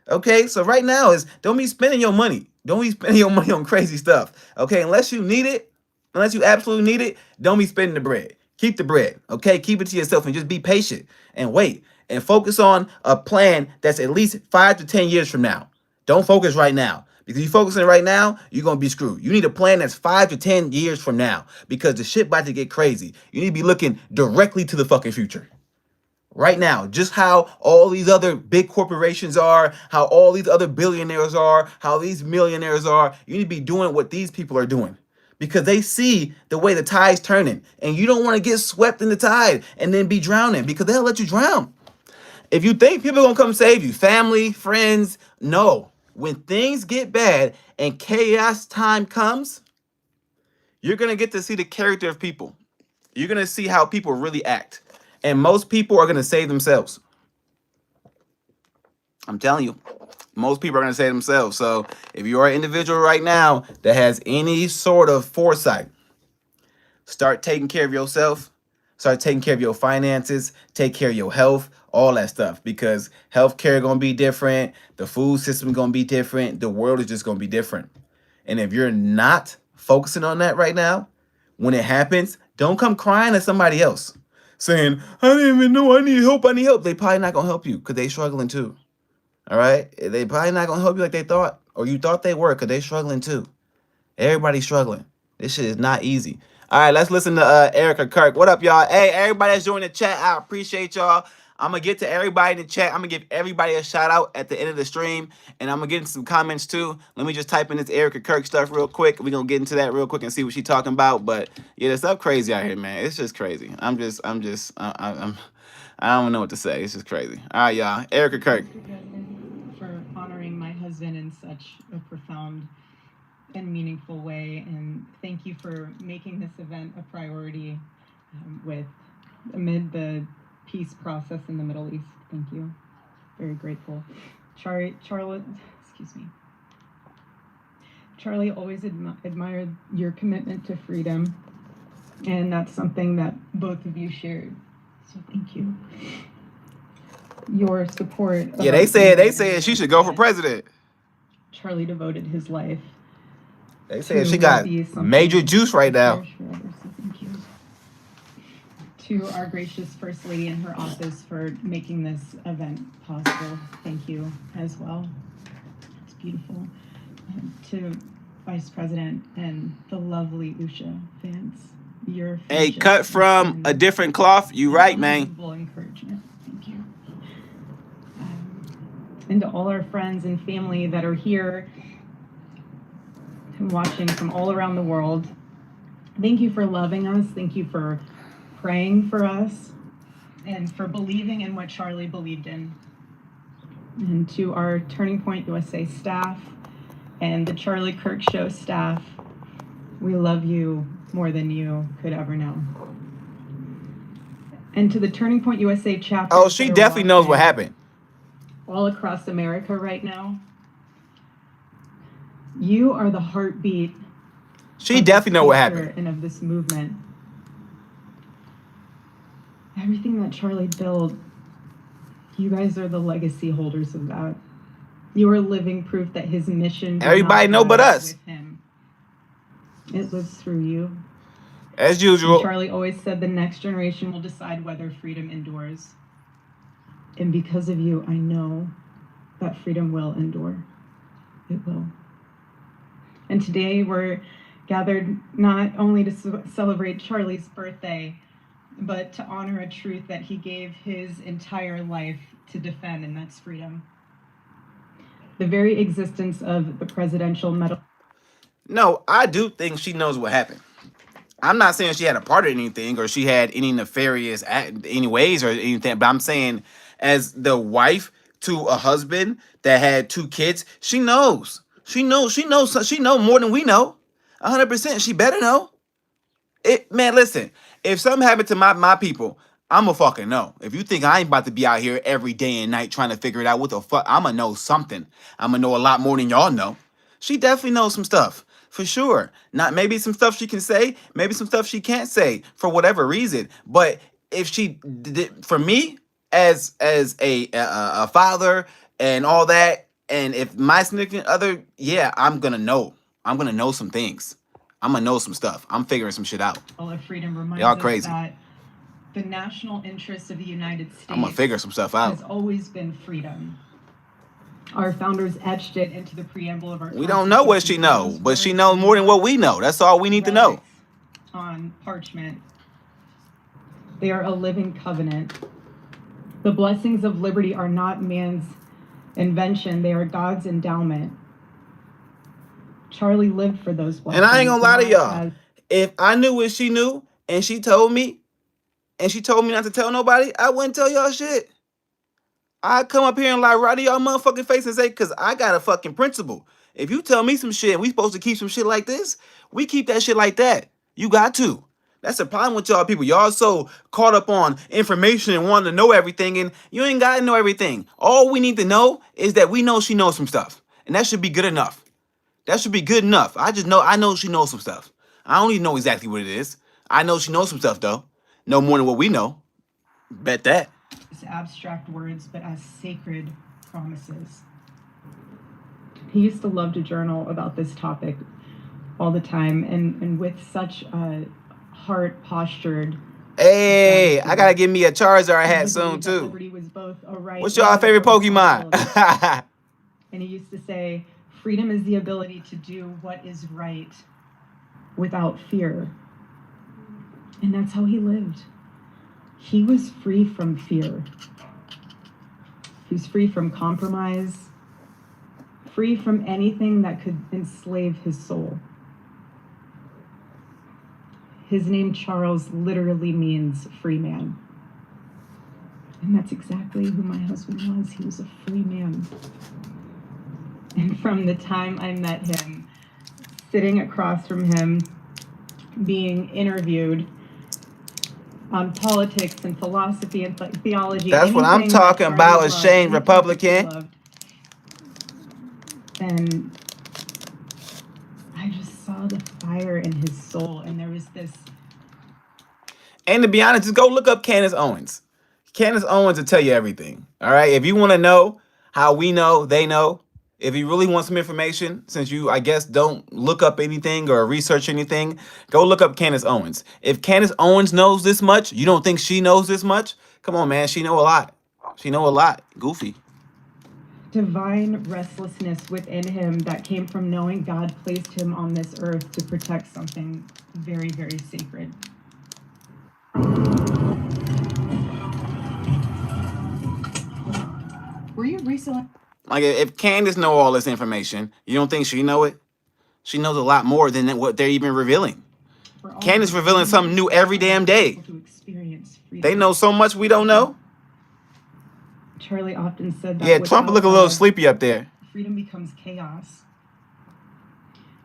Okay? So right now is don't be spending your money. Don't be spending your money on crazy stuff. Okay? Unless you need it, unless you absolutely need it, don't be spending the bread. Keep the bread. Okay? Keep it to yourself and just be patient and wait and focus on a plan that's at least 5 to 10 years from now. Don't focus right now Because you focusing right now, you're going to be screwed. You need a plan that's 5 to 10 years from now because the shit about to get crazy. You need to be looking directly to the fucking future. Right now, just how all these other big corporations are, how all these other billionaires are, how these millionaires are. You need to be doing what these people are doing because they see the way the tide's turning and you don't want to get swept in the tide and then be drowning because they'll let you drown. If you think people are going to come save you, family, friends, no. When things get bad and chaos time comes, you're going to get to see the character of people. You're going to see how people really act. And most people are going to save themselves. I'm telling you, most people are going to save themselves. So if you are an individual right now that has any sort of foresight, start taking care of yourself. Start taking care of your finances. Take care of your health. All that stuff. Because healthcare going to be different. The food system going to be different. The world is just going to be different. And if you're not focusing on that right now, when it happens, don't come crying at somebody else. Saying, I didn't even know I need help. They probably not going to help you because they struggling too. All right? They probably not going to help you like they thought. Or you thought they were because they struggling too. Everybody's struggling. This shit is not easy. All right, let's listen to Erica Kirk. What up, y'all? Hey, everybody that's joining the chat, I appreciate y'all. I'm going to get to everybody in the chat. I'm going to give everybody a shout out at the end of the stream. And I'm going to get into some comments too. Let me just type in this Erica Kirk stuff real quick. We're going to get into that real quick and see what she's talking about. But yeah, there's stuff crazy out here, man. It's just crazy. I don't know what to say. It's just crazy. All right, y'all. Erica Kirk. For honoring my husband in such a profound and meaningful way, and thank you for making this event a priority amid the peace process in the Middle East. Thank you. Very grateful. Charlie always admired your commitment to freedom, and that's something that both of you shared. So thank you. Your support. Yeah, they said she should go for president. Charlie devoted his life. They said she got major juice right now. Thank you. To our gracious First Lady in her office for making this event possible. Thank you as well. It's beautiful. To Vice President and the lovely Usha fans. Your hey, cut from a different cloth. You right, man. Encouragement. Thank you. And to all our friends and family that are here and watching from all around the world, thank you for loving us. Thank you for praying for us and for believing in what Charlie believed in. And to our Turning Point USA staff and the Charlie Kirk Show staff, we love you more than you could ever know. And to the Turning Point USA chapter. Oh, she definitely knows what happened. All across America right now. You are the heartbeat. She definitely know what happened. And of this movement. Everything that Charlie built, you guys are the legacy holders of that. You are living proof that his mission. Everybody know but us. With him. It lives through you. As usual. And Charlie always said the next generation will decide whether freedom endures. And because of you, I know that freedom will endure. It will. And today we're gathered not only to celebrate Charlie's birthday, but to honor a truth that he gave his entire life to defend, and that's freedom. The very existence of the presidential medal. No, I do think she knows what happened. I'm not saying she had a part in anything or she had any nefarious any ways or anything, but I'm saying as the wife to a husband that had 2 kids, she knows. She knows more than we know. 100%. She better know. Man, listen, if something happened to my people, I'ma fucking know. If you think I ain't about to be out here every day and night trying to figure it out, what the fuck, I'ma know something. I'ma know a lot more than y'all know. She definitely knows some stuff. For sure. Not maybe some stuff she can say, maybe some stuff she can't say for whatever reason. But if she did, for me as a father and all that, and if my significant other, yeah, I'm gonna know. I'm gonna know some things. I'm gonna know some stuff. I'm figuring some shit out. All of freedom reminds y'all crazy. Us that the national interest of the United States. I'm gonna figure some stuff out. Has always been freedom. Our founders etched it into the preamble of our We don't know what she know, but she knows more than what we know. That's all we need to know. On parchment. They are a living covenant. The blessings of liberty are not man's invention. They are God's endowment. Charlie lived for those blessings. And I ain't gonna lie to y'all. If I knew what she knew and she told me not to tell nobody, I wouldn't tell y'all shit. I'd come up here and like right to y'all motherfucking face and say, cause I got a fucking principle. If you tell me some shit and we supposed to keep some shit like this, we keep that shit like that. You got to. That's the problem with y'all people. Y'all so caught up on information and wanting to know everything, and you ain't gotta know everything. All we need to know is that we know she knows some stuff. And that should be good enough. That should be good enough. I know she knows some stuff. I don't even know exactly what it is. I know she knows some stuff though. No more than what we know. Bet that. As abstract words, but as sacred promises. He used to love to journal about this topic all the time, and with such a heart postured. Hey, I gotta give me a Charizard hat soon too. Was both a right. What's your favorite Pokemon? And he used to say, freedom is the ability to do what is right without fear. And that's how he lived. He was free from fear. He was free from compromise, free from anything that could enslave his soul. His name, Charles, literally means free man. And that's exactly who my husband was. He was a free man. And from the time I met him, sitting across from him, being interviewed on politics and philosophy and theology. That's what I'm talking about, a Shane Republican. And I just saw the fire in his soul, and there was this. And to be honest, just go look up Candace Owens. Candace Owens will tell you everything. All right. If you want to know how we know, they know. If you really want some information, since you, I guess, don't look up anything or research anything, go look up Candace Owens. If Candace Owens knows this much, you don't think she knows this much? Come on, man. She know a lot. She know a lot. Goofy. Divine restlessness within him that came from knowing God placed him on this earth to protect something very, very sacred. Were you recently? Like, if Candace know all this information, you don't think she know it? She knows a lot more than what they're even revealing. Candace revealing something new every damn day. They know so much we don't know. Charlie often said that. Yeah, Trump look a little sleepy up there. Freedom becomes chaos.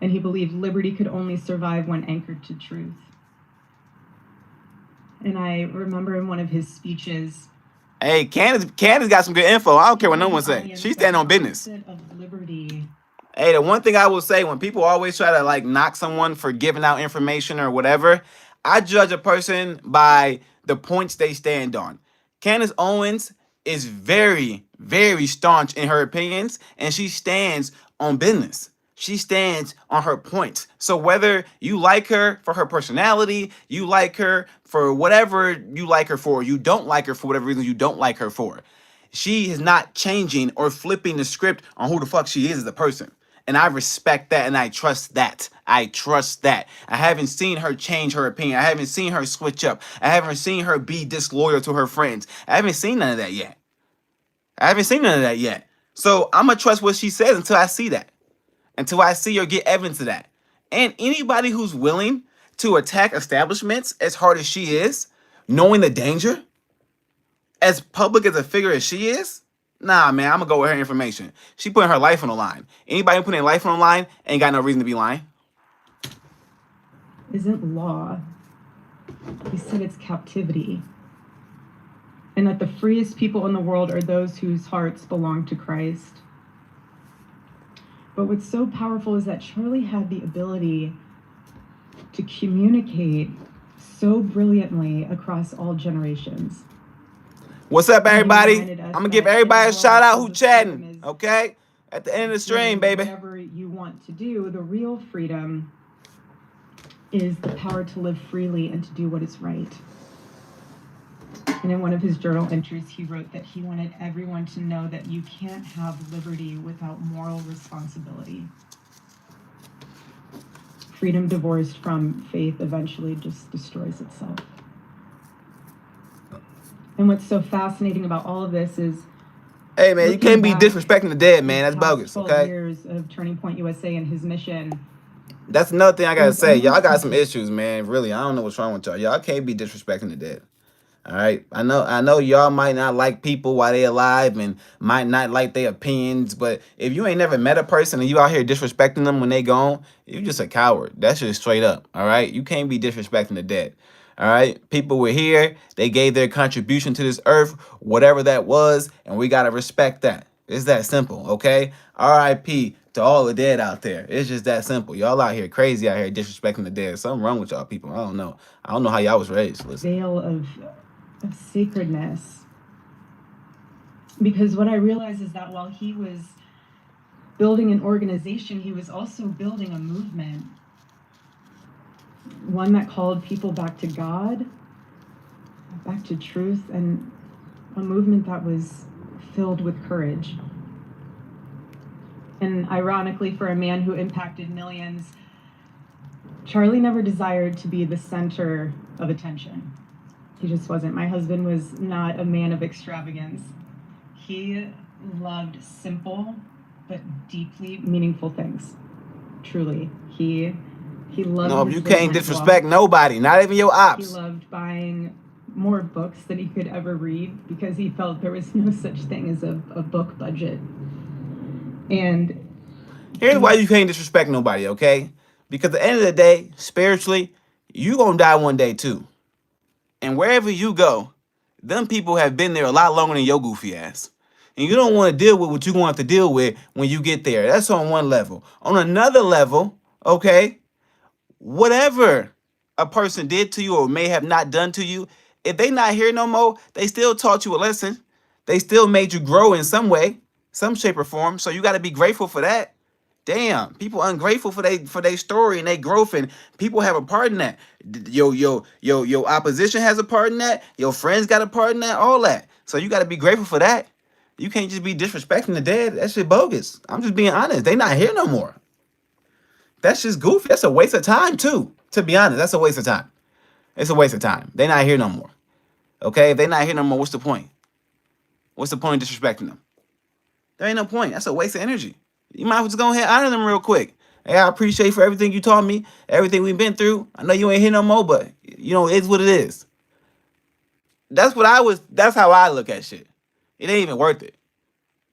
And he believed liberty could only survive when anchored to truth. And I remember in one of his speeches. Hey, Candace got some good info. I don't care what no one say. She's standing on business. Of liberty. Hey, the one thing I will say, when people always try to like knock someone for giving out information or whatever, I judge a person by the points they stand on. Candace Owens is very, very staunch in her opinions, and she stands on business. She stands on her points. So whether you like her for her personality, you like her for whatever you like her for, you don't like her for whatever reason you don't like her for, she is not changing or flipping the script on who the fuck she is as a person. And I respect that, and I trust that. I trust that. I haven't seen her change her opinion. I haven't seen her switch up. I haven't seen her be disloyal to her friends. I haven't seen none of that yet. So I'm going to trust what she says until I see that. Until I see or get evidence of that. And anybody who's willing to attack establishments as hard as she is, knowing the danger, as public as a figure as she is, nah, man, I'm going to go with her information. She putting her life on the line. Anybody putting their life on the line ain't got no reason to be lying. Isn't law. He said it's captivity. And that the freest people in the world are those whose hearts belong to Christ. But what's so powerful is that Charlie had the ability to communicate so brilliantly across all generations. What's up, everybody? I'm going to give everybody a shout out who chatting, okay? At the end of the stream, baby. Whatever you want to do, the real freedom is the power to live freely and to do what is right. And in one of his journal entries, he wrote that he wanted everyone to know that you can't have liberty without moral responsibility. Freedom divorced from faith eventually just destroys itself. And what's so fascinating about all of this is, hey man, you can't be disrespecting the dead, man. That's bogus. 12 Okay. years of Turning Point USA and his mission. That's another thing I gotta say. Y'all got some issues, man. Really, I don't know what's wrong with y'all. Y'all can't be disrespecting the dead. All right. I know y'all might not like people while they alive and might not like their opinions, but if you ain't never met a person and you out here disrespecting them when they gone, you just a coward. That's just straight up. All right. You can't be disrespecting the dead. All right. People were here. They gave their contribution to this earth, whatever that was, and we gotta respect that. It's that simple. Okay. R.I.P. to all the dead out there. It's just that simple. Y'all out here crazy out here disrespecting the dead. Something wrong with y'all people. I don't know. I don't know how y'all was raised. Listen. Veil of sacredness. Because what I realized is that while he was building an organization, he was also building a movement. One that called people back to God, back to truth, and a movement that was filled with courage. And ironically, for a man who impacted millions, Charlie never desired to be the center of attention. He just wasn't. My husband was not a man of extravagance. He loved simple but deeply meaningful things. Truly. He loved. No, you can't disrespect nobody, not even your ops. He loved buying more books than he could ever read because he felt there was no such thing as a book budget. And here's why you can't disrespect nobody, okay? Because at the end of the day, spiritually, you gonna die one day too. And wherever you go, them people have been there a lot longer than your goofy ass. And you don't want to deal with what you want to deal with when you get there. That's on one level. On another level, okay, whatever a person did to you or may have not done to you, if they not here no more, they still taught you a lesson. They still made you grow in some way, some shape or form. So you got to be grateful for that. Damn, people ungrateful for their story and their growth, and people have a part in that. Your opposition has a part in that. Your friends got a part in that. All that. So you got to be grateful for that. You can't just be disrespecting the dead. That shit bogus. I'm just being honest. They not here no more. That's just goofy. That's a waste of time too. To be honest, that's a waste of time. It's a waste of time. They not here no more. Okay, if they not here no more, what's the point? What's the point of disrespecting them? There ain't no point. That's a waste of energy. You might as well just go ahead and honor them real quick. Hey, I appreciate you for everything you taught me, everything we've been through. I know you ain't here no more, but you know, it's what it is. That's how I look at shit. It ain't even worth it.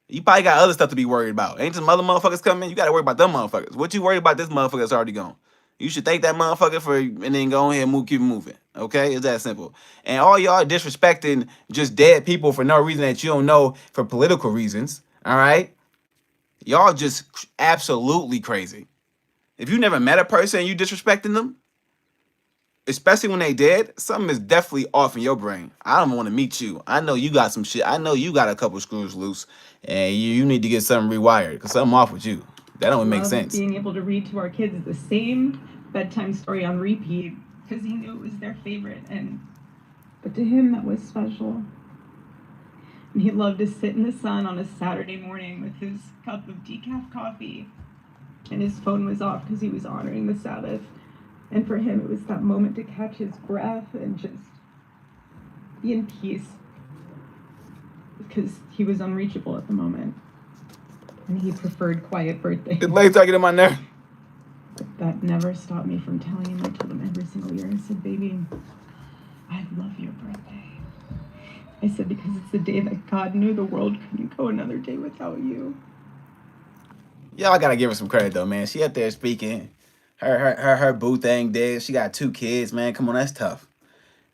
You probably got other stuff to be worried about. Ain't some other motherfuckers coming? You gotta worry about them motherfuckers. What you worried about this motherfucker that's already gone? You should thank that motherfucker for and then go ahead and keep moving. Okay? It's that simple. And all y'all disrespecting just dead people for no reason that you don't know for political reasons. All right? Y'all just absolutely crazy. If you never met a person and you disrespecting them, especially when they dead, something is definitely off in your brain. I don't want to meet you. I know you got some shit. I know you got a couple screws loose, and you need to get something rewired because something off with you. That don't make sense. Being able to read to our kids the same bedtime story on repeat because he knew it was their favorite, but to him that was special. And he loved to sit in the sun on a Saturday morning with his cup of decaf coffee, and his phone was off because he was honoring the Sabbath. And for him, it was that moment to catch his breath and just be in peace because he was unreachable at the moment. And he preferred quiet birthdays. His legs started getting on my nerve. But that never stopped me from telling him. I told him every single year. I said, baby, I love your birthday. I said, because it's the day that God knew the world couldn't go another day without you. Y'all gotta give her some credit though, man. She up there speaking. Her boo thing dead. She got 2 kids, man. Come on, that's tough.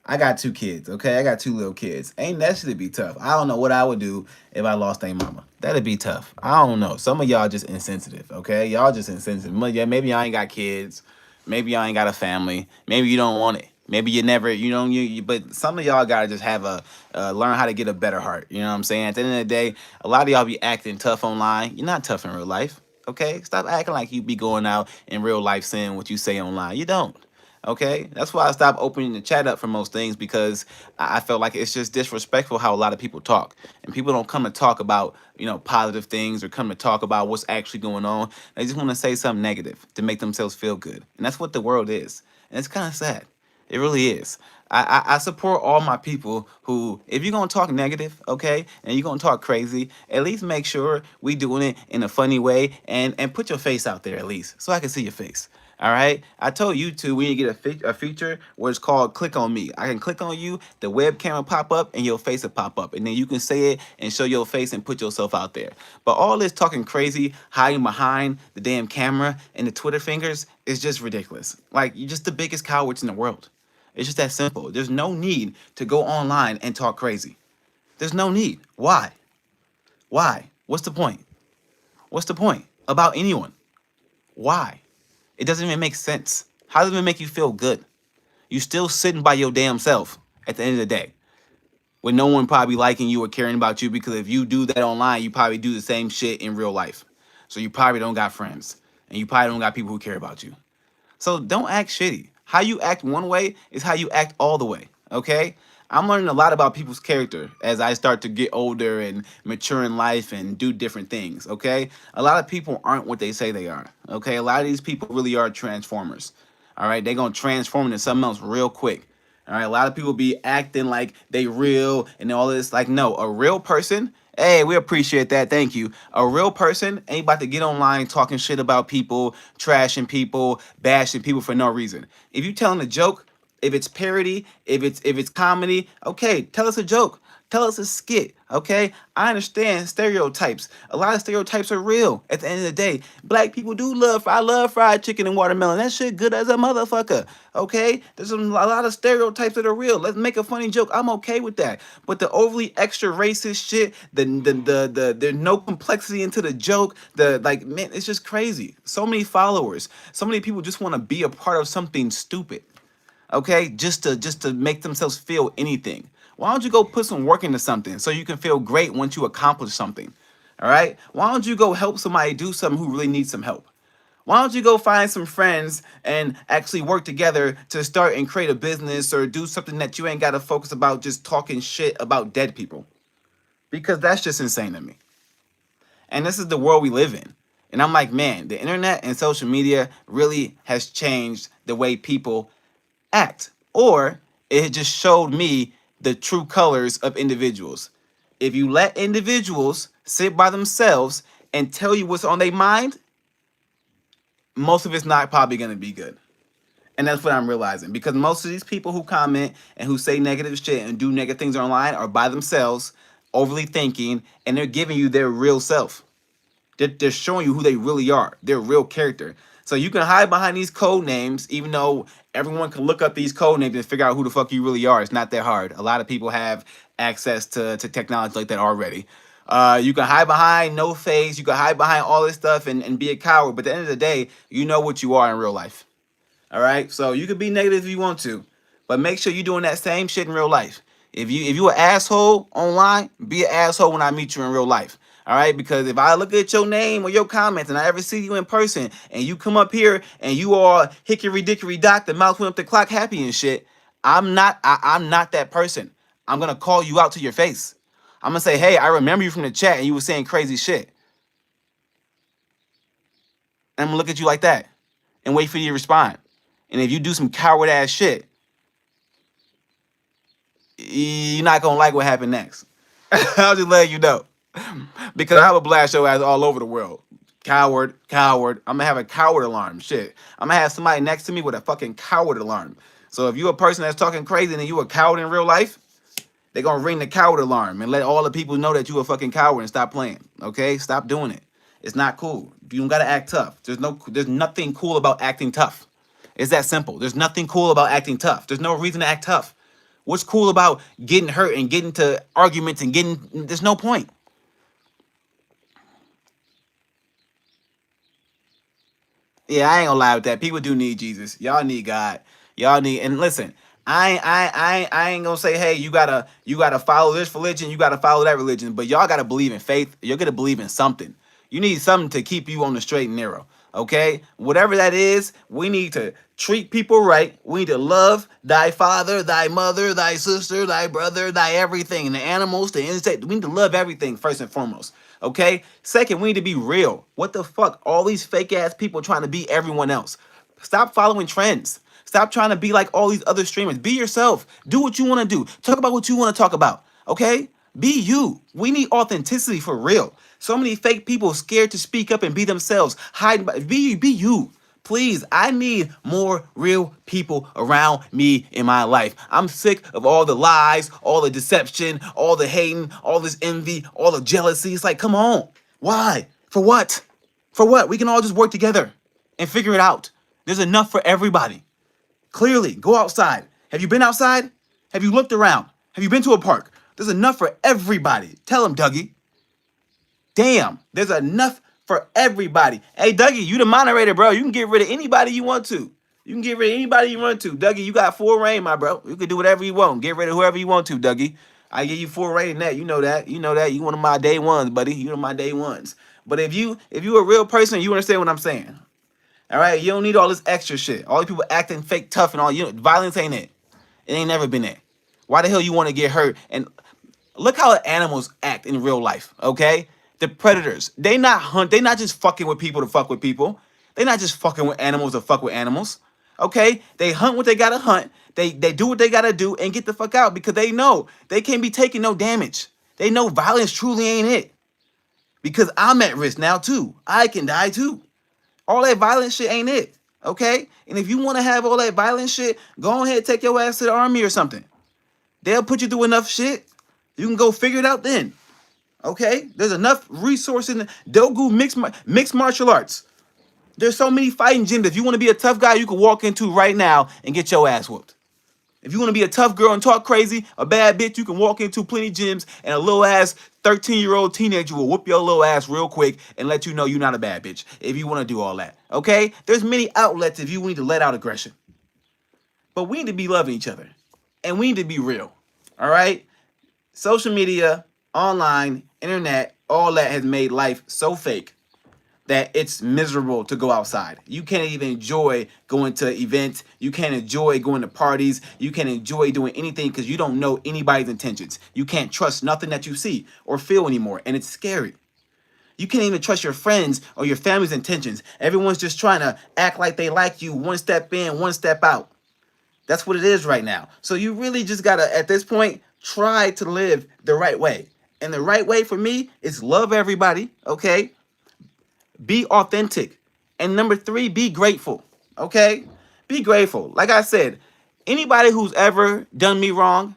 I got 2 kids, okay? I got 2 little kids. Ain't that shit be tough. I don't know what I would do if I lost a mama. That'd be tough. I don't know. Some of y'all just insensitive, okay? Y'all just insensitive. Yeah, maybe y'all ain't got kids. Maybe y'all ain't got a family. Maybe you don't want it. Maybe you never, but some of y'all gotta just have learn how to get a better heart. You know what I'm saying? At the end of the day, a lot of y'all be acting tough online. You're not tough in real life. Okay, stop acting like you be going out in real life saying what you say online. You don't. Okay, that's why I stopped opening the chat up for most things, because I felt like it's just disrespectful how a lot of people talk, and people don't come to talk about positive things or come to talk about what's actually going on. They just want to say something negative to make themselves feel good, and that's what the world is, and it's kind of sad. It really is. I support all my people who, if you're gonna talk negative, okay, and you're gonna talk crazy, at least make sure we doing it in a funny way, and put your face out there at least, so I can see your face. All right. I told YouTube we need to get a feature where it's called "Click on Me." I can click on you, the webcam will pop up, and your face will pop up, and then you can say it and show your face and put yourself out there. But all this talking crazy, hiding behind the damn camera and the Twitter fingers is just ridiculous. Like, you're just the biggest cowards in the world. It's just that simple. There's no need to go online and talk crazy. There's no need. Why? Why? What's the point? What's the point about anyone? Why? It doesn't even make sense. How does it even make you feel good? You still sitting by your damn self at the end of the day, with no one probably liking you or caring about you, because if you do that online, you probably do the same shit in real life. So you probably don't got friends, and you probably don't got people who care about you. So don't act shitty. How you act one way is how you act all the way, okay? I'm learning a lot about people's character as I start to get older and mature in life and do different things, okay? A lot of people aren't what they say they are, okay? A lot of these people really are transformers, all right? They're going to transform into something else real quick, all right? A lot of people be acting like they real and all this. Like, no, a real person, hey, we appreciate that. Thank you. A real person ain't about to get online talking shit about people, trashing people, bashing people for no reason. If you telling a joke, if it's parody, if it's comedy, okay, tell us a joke. Tell us a skit, okay? I understand stereotypes. A lot of stereotypes are real. At the end of the day, black people do I love fried chicken and watermelon. That shit good as a motherfucker, okay? There's a lot of stereotypes that are real. Let's make a funny joke. I'm okay with that. But the overly extra racist shit, there's no complexity into the joke. Man, it's just crazy. So many followers. So many people just want to be a part of something stupid, okay, just to make themselves feel anything. Why don't you go put some work into something so you can feel great once you accomplish something? All right, why don't you go help somebody do something who really needs some help? Why don't you go find some friends and actually work together to start and create a business or do something that you ain't got to focus about just talking shit about dead people? Because that's just insane to me. And this is the world we live in. And I'm like, man, the internet and social media really has changed the way people act, or it just showed me the true colors of individuals. If you let individuals sit by themselves and tell you what's on their mind, most of it's not probably going to be good. And that's what I'm realizing, because most of these people who comment and who say negative shit and do negative things online are by themselves, overly thinking, and they're giving you their real self. They're showing you who they really are, their real character. So you can hide behind these code names, even though everyone can look up these code names and figure out who the fuck you really are. It's not that hard. A lot of people have access to technology like that already. You can hide behind no face. You can hide behind all this stuff and be a coward. But at the end of the day, you know what you are in real life. All right? So you can be negative if you want to, but make sure you're doing that same shit in real life. If you an asshole online, be an asshole when I meet you in real life. All right, because if I look at your name or your comments and I ever see you in person and you come up here and you are hickory dickory dock, the mouth went up the clock happy and shit, I'm not that person. I'm gonna call you out to your face. I'm gonna say, hey, I remember you from the chat and you were saying crazy shit. And I'm gonna look at you like that and wait for you to respond. And if you do some coward ass shit, you're not gonna like what happened next. I'll just let you know. Because I will blast your ass all over the world. Coward, coward. I'm gonna have a coward alarm. Shit. I'm gonna have somebody next to me with a fucking coward alarm. So if you're a person that's talking crazy and you a coward in real life, they're gonna ring the coward alarm and let all the people know that you a fucking coward and stop playing. Okay? Stop doing it. It's not cool. You don't gotta act tough. There's nothing cool about acting tough. It's that simple. There's nothing cool about acting tough. There's no reason to act tough. What's cool about getting hurt and getting to arguments and there's no point. Yeah, I ain't gonna lie with that. People do need Jesus. Y'all need God. Y'all need, and listen, I ain't gonna say, hey, you gotta follow this religion, you gotta follow that religion, but y'all gotta believe in faith. You're gonna believe in something. You need something to keep you on the straight and narrow. Okay? Whatever that is, we need to treat people right. We need to love thy father, thy mother, thy sister, thy brother, thy everything. And the animals, the insect. We need to love everything first and foremost. Okay? Second, we need to be real. What the fuck? All these fake ass people trying to be everyone else. Stop following trends. Stop trying to be like all these other streamers. Be yourself. Do what you want to do. Talk about what you want to talk about. Okay? Be you. We need authenticity for real. So many fake people scared to speak up and be themselves. Be you. Please, I need more real people around me in my life. I'm sick of all the lies, all the deception, all the hating, all this envy, all the jealousy. It's like, come on. Why? For what? For what? We can all just work together and figure it out. There's enough for everybody. Clearly, go outside. Have you been outside? Have you looked around? Have you been to a park? There's enough for everybody. Tell him, Dougie. Damn, there's enough for everybody. Hey, Dougie, you the moderator, bro. You can get rid of anybody you want to. You can get rid of anybody you want to. Dougie, you got full reign, my bro. You can do whatever you want. Get rid of whoever you want to, Dougie. I give you full reign in that. You know that. You know that. You one of my day ones, buddy. You one of my day ones. But if you a real person, you understand what I'm saying. All right, you don't need all this extra shit. All these people acting fake tough and all. Violence ain't it. It ain't never been it. Why the hell you want to get hurt? And look how animals act in real life. Okay, the predators. They not just fucking with people to fuck with people. They not just fucking with animals to fuck with animals. Okay, they hunt what they gotta hunt. They do what they gotta do and get the fuck out because they know they can't be taking no damage. They know violence truly ain't it. Because I'm at risk now too. I can die too. All that violent shit ain't it, okay? And if you want to have all that violent shit, go ahead and take your ass to the army or something. They'll put you through enough shit. You can go figure it out then, okay? There's enough resources in Dogu mixed martial arts. There's so many fighting gyms. If you want to be a tough guy, you can walk into right now and get your ass whooped. If you want to be a tough girl and talk crazy, a bad bitch, you can walk into plenty gyms and a little ass 13-year-old teenager will whoop your little ass real quick and let you know you're not a bad bitch if you want to do all that. Okay? There's many outlets if you need to let out aggression. But we need to be loving each other. And we need to be real. All right? Social media, online, internet, all that has made life so fake that it's miserable to go outside. You can't even enjoy going to events. You can't enjoy going to parties. You can't enjoy doing anything because you don't know anybody's intentions. You can't trust nothing that you see or feel anymore, and it's scary. You can't even trust your friends or your family's intentions. Everyone's just trying to act like they like you, one step in, one step out. That's what it is right now. So you really just gotta, at this point, try to live the right way. And the right way for me is love everybody, okay? Be authentic. And number 3, be grateful. Okay? Be grateful. Like I said, anybody who's ever done me wrong,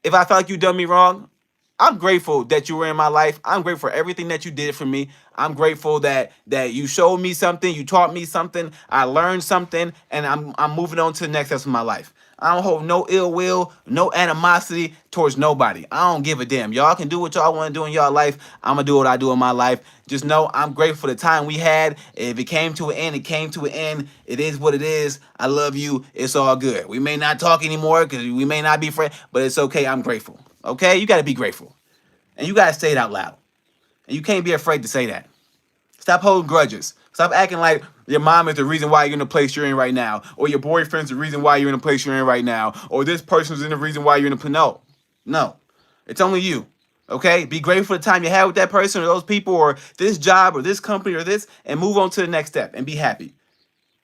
if I felt like you done me wrong, I'm grateful that you were in my life. I'm grateful for everything that you did for me. I'm grateful that you showed me something, you taught me something, I learned something, and I'm moving on to the next step of my life. I don't hold no ill will, no animosity towards nobody. I don't give a damn. Y'all can do what y'all want to do in y'all life. I'm going to do what I do in my life. Just know I'm grateful for the time we had. If it came to an end, it came to an end. It is what it is. I love you. It's all good. We may not talk anymore because we may not be friends, but it's okay. I'm grateful. Okay? You got to be grateful. And you got to say it out loud. And you can't be afraid to say that. Stop holding grudges. Stop acting like your mom is the reason why you're in the place you're in right now, or your boyfriend's the reason why you're in the place you're in right now, or this person's in the reason why you're in the place. No. It's only you. Okay? Be grateful for the time you had with that person or those people or this job or this company or this, and move on to the next step and be happy.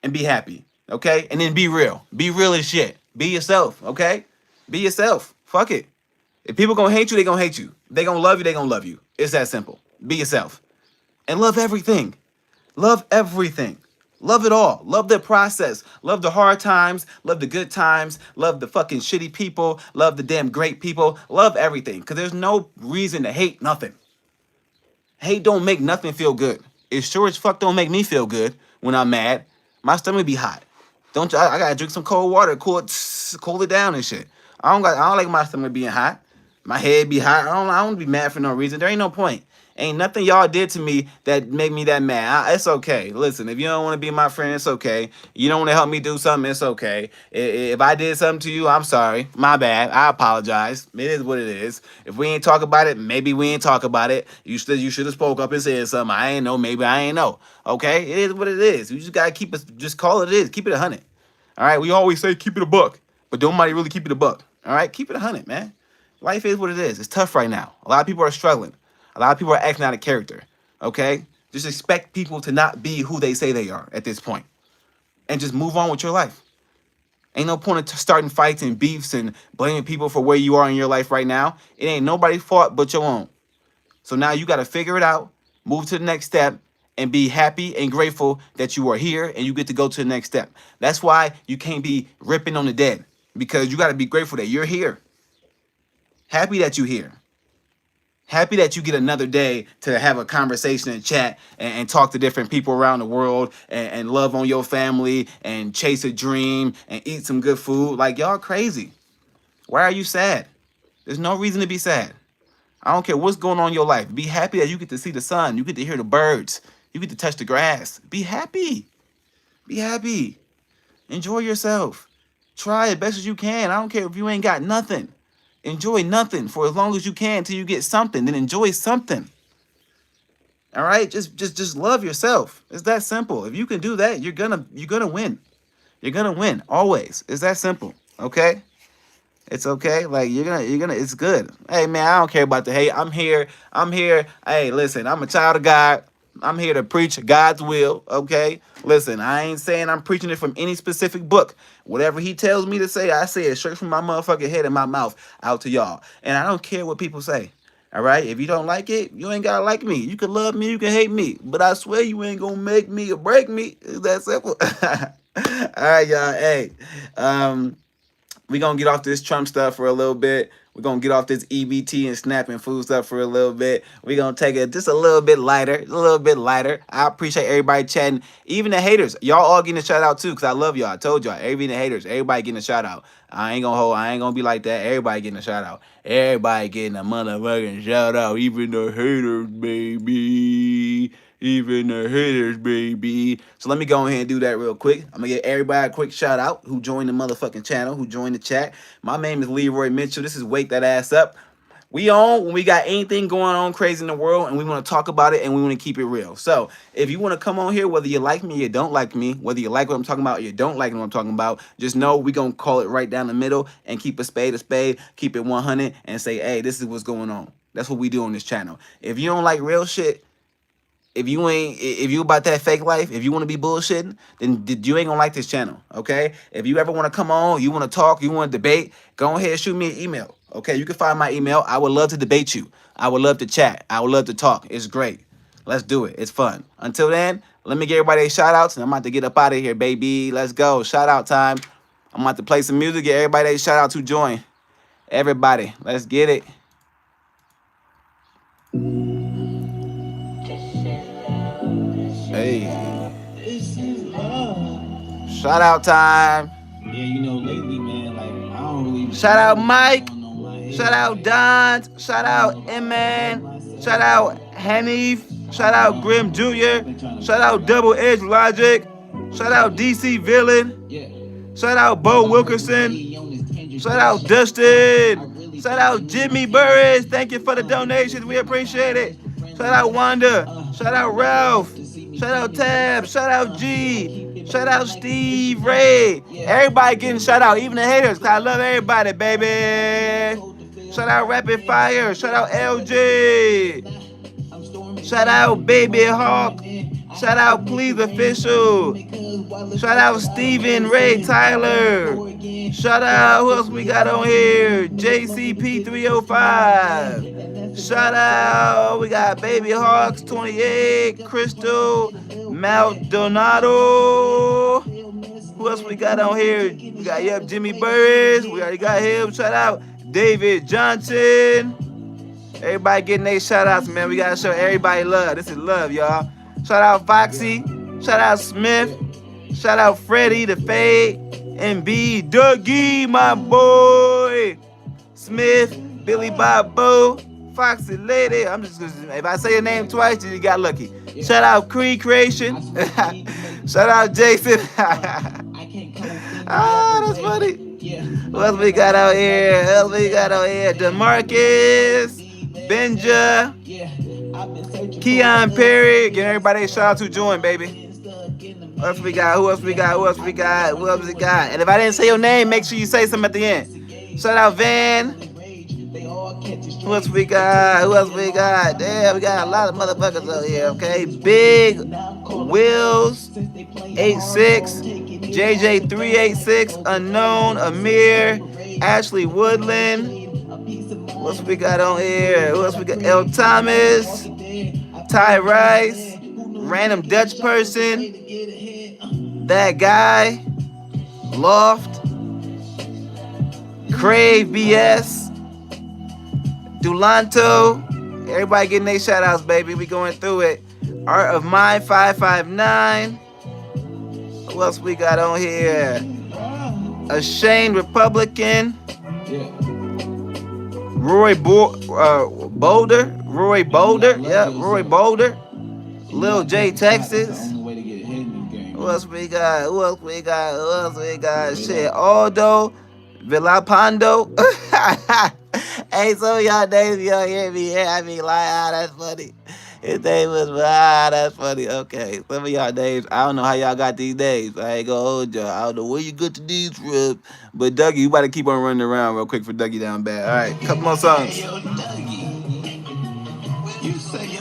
And be happy. Okay? And then be real. Be real as shit. Be yourself. Okay? Be yourself. Fuck it. If people gonna hate you, they gonna hate you. If they gonna love you, they gonna love you. It's that simple. Be yourself. And love everything. Love everything. Love it all. Love the process. Love the hard times. Love the good times. Love the fucking shitty people. Love the damn great people. Love everything. Because there's no reason to hate nothing. Hate don't make nothing feel good. It sure as fuck don't make me feel good when I'm mad. My stomach be hot. I gotta drink some cold water, cool it down and shit. I don't like my stomach being hot. My head be hot. I don't be mad for no reason. There ain't no point. Ain't nothing y'all did to me that made me that mad. It's okay. Listen, if you don't want to be my friend, it's okay. You don't want to help me do something, it's okay. If I did something to you, I'm sorry. My bad. I apologize. It is what it is. If we ain't talk about it, maybe we ain't talk about it. You should have spoke up and said something. I ain't know. Maybe I ain't know. Okay? It is what it is. You just gotta keep it. Just call it is. Keep it 100. All right? We always say keep it a buck, but don't nobody really keep it a buck. All right? Keep it 100, man. Life is what it is. It's tough right now. A lot of people are struggling. A lot of people are acting out of character. Okay? Just expect people to not be who they say they are at this point. And just move on with your life. Ain't no point in starting fights and beefs and blaming people for where you are in your life right now. It ain't nobody's fault but your own. So now you got to figure it out, move to the next step, and be happy and grateful that you are here and you get to go to the next step. That's why you can't be ripping on the dead, because you got to be grateful that you're here. Happy that you're here. Happy that you get another day to have a conversation and chat and talk to different people around the world and love on your family and chase a dream and eat some good food. Like, y'all crazy. Why are you sad? There's no reason to be sad. I don't care what's going on in your life. Be happy that you get to see the sun. You get to hear the birds. You get to touch the grass. Be happy. Be happy. Enjoy yourself. Try as best as you can. I don't care if you ain't got nothing. Enjoy nothing for as long as you can until you get something. Then enjoy something. All right? Just love yourself. It's that simple. If you can do that, you're gonna win. You're gonna win always. It's that simple. Okay? It's okay. Like you're gonna. It's good. Hey man, I don't care about the hate. I'm here. Hey, listen. I'm a child of God. I'm here to preach God's will. Okay. Listen, I ain't saying I'm preaching it from any specific book. Whatever he tells me to say, I say it straight from my motherfucking head and my mouth out to y'all. And I don't care what people say. All right. If you don't like it, you ain't gotta like me. You can love me. You can hate me. But I swear you ain't gonna make me or break me. It's that simple. All right, y'all. Hey. We're going to get off this Trump stuff for a little bit. We're going to get off this EBT and snapping food stuff for a little bit. We're going to take it just a little bit lighter. I appreciate everybody chatting. Even the haters. Y'all all getting a shout out too, because I love y'all. I told y'all. Even the haters. Everybody getting a shout out. I ain't going to be like that. Everybody getting a shout out. Everybody getting a motherfucking shout out. Even the haters, baby. Even the haters, baby. So let me go ahead and do that real quick. I'm going to give everybody a quick shout out who joined the motherfucking channel, who joined the chat. My name is Leroy Mitchell. This is Wake That Ass Up. We on when we got anything going on crazy in the world and we want to talk about it and we want to keep it real. So if you want to come on here, whether you like me or you don't like me, whether you like what I'm talking about or you don't like what I'm talking about, just know we going to call it right down the middle and keep a spade, keep it 100 and say, hey, this is what's going on. That's what we do on this channel. If you don't like real shit, if you about that fake life, if you want to be bullshitting, then you ain't gonna like this channel, okay? If you ever want to come on, you want to talk, you want to debate, go ahead and shoot me an email, okay? You can find my email. I would love to debate you. I would love to chat. I would love to talk. It's great. Let's do it. It's fun. Until then, let me get everybody a shout outs, and I'm about to get up out of here, baby. Let's go. Shout out time. I'm about to play some music. Get everybody a shout out to join. Everybody, let's get it. Hey. This is love. Shout out time. Yeah, you know, lately, man, like, I don't really... Shout out Mike. Shout out Don. Shout out M-Man. Shout out Hanif. Shout out Grim Jr. Shout out Double Edge Logic. Shout out DC Villain. Shout out Bo Wilkerson. Shout out Dustin. Shout out Jimmy Burris. Thank you for the donations. We appreciate it. Shout out Wanda. Shout out Ralph. Shout out Tab. Shout out G. Shout out Steve Ray. Everybody getting shout out, even the haters, because I love everybody, baby. Shout out Rapid Fire. Shout out LJ. Shout out Baby Hawk. Shout out Please Official. Shout out Stephen Ray Tyler. Shout out, who else we got on here? JCP 305. Shout out, we got Baby Hawks 28, Crystal, Maldonado. Who else we got on here? We got, Jimmy Burris. We already got him. Shout out David Johnson. Everybody getting their shout outs, man. We gotta show everybody love. This is love, y'all. Shout out Foxy. Shout out Smith. Shout out Freddie the Fade. And B Dougie, my boy. Smith, Billy Bob Bo, Foxy Lady. I'm just if I say your name twice, then you got lucky. Shout out Cree Creation. Shout out Jason. Ah, that's funny. Who else we got out here? Who else we got out here? DeMarcus, Benja, Keon Perry. Get everybody a shout out to join, baby. Who else we got? Who else we got? Who else we got? Who else we got? And if I didn't say your name, make sure you say something at the end. Shout out Van. Who else we got? Who else we got? Damn, we got a lot of motherfuckers out here, okay? Big Wills 86, JJ 386, Unknown, Amir, Ashley Woodland. Who else we got on here? Who else we got? L. Thomas, Ty Rice, Random Dutch Person, That Guy, Loft, Crave BS, Dulanto. Everybody getting their shout outs, baby. We going through it. Art of Mine 559. Who else we got on here? Ashamed Republican. Roy Boulder. Roy Boulder. Yeah, Roy Boulder. Lil J Texas. Who else we got? Who else we got? Who else we got? Shit, Aldo Villapando. Hey, some of y'all names y'all hear me. Yeah, I mean, like, that's funny. His name was, that's funny. Okay, some of y'all names, I don't know how y'all got these names. I ain't gonna hold y'all. I don't know where you got to these from. But Dougie, you better keep on running around real quick for Dougie Down Bad. All right, couple more songs.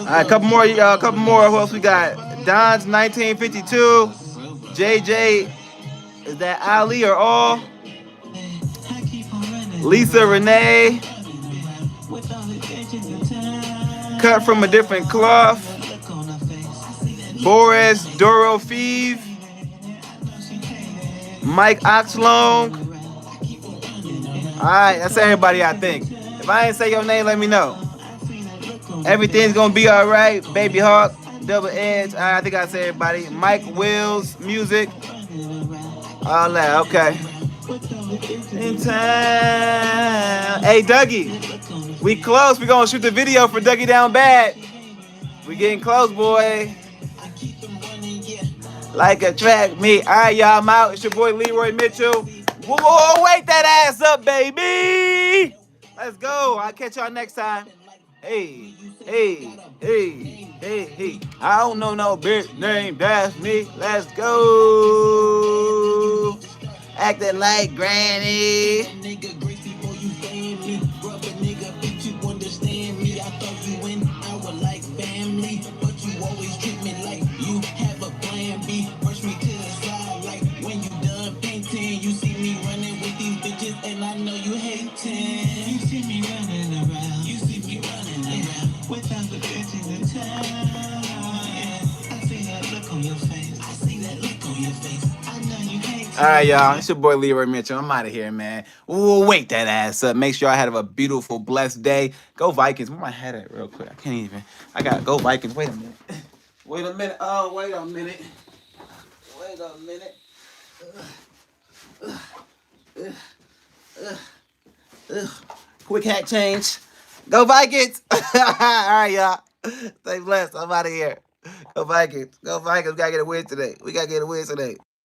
All right, couple more, y'all. Couple more. Who else we got? Don's 1952. JJ, is that Ali or All? Lisa Renee. Cut from a Different Cloth. Boris Doro Feeve. Mike Oxlong. Alright, that's everybody, I think. If I ain't say your name, let me know. Everything's gonna be alright. Baby Hawk, Double Edge. Alright, I think I said everybody. Mike Wills, Music. All that, okay. In time. Hey, Dougie, we close. We gonna shoot the video for Dougie Down Bad. We getting close, boy. Like a track meet. All right, y'all, I'm out. It's your boy Leroy Mitchell. Whoa, wake that ass up, baby. Let's go. I'll catch y'all next time. Hey, hey, hey, hey, hey. I don't know no bitch name. That's me. Let's go. Acting like granny. All right, y'all. It's your boy Leroy Mitchell. I'm out of here, man. Ooh, wake that ass up. Make sure I have a beautiful, blessed day. Go Vikings. Where my head at real quick? I can't even. I got to go Vikings. Wait a minute. Wait a minute. Oh, wait a minute. Wait a minute. Quick hat change. Go Vikings. All right, y'all. Stay blessed. I'm out of here. Go Vikings. Go Vikings. We got to get a win today.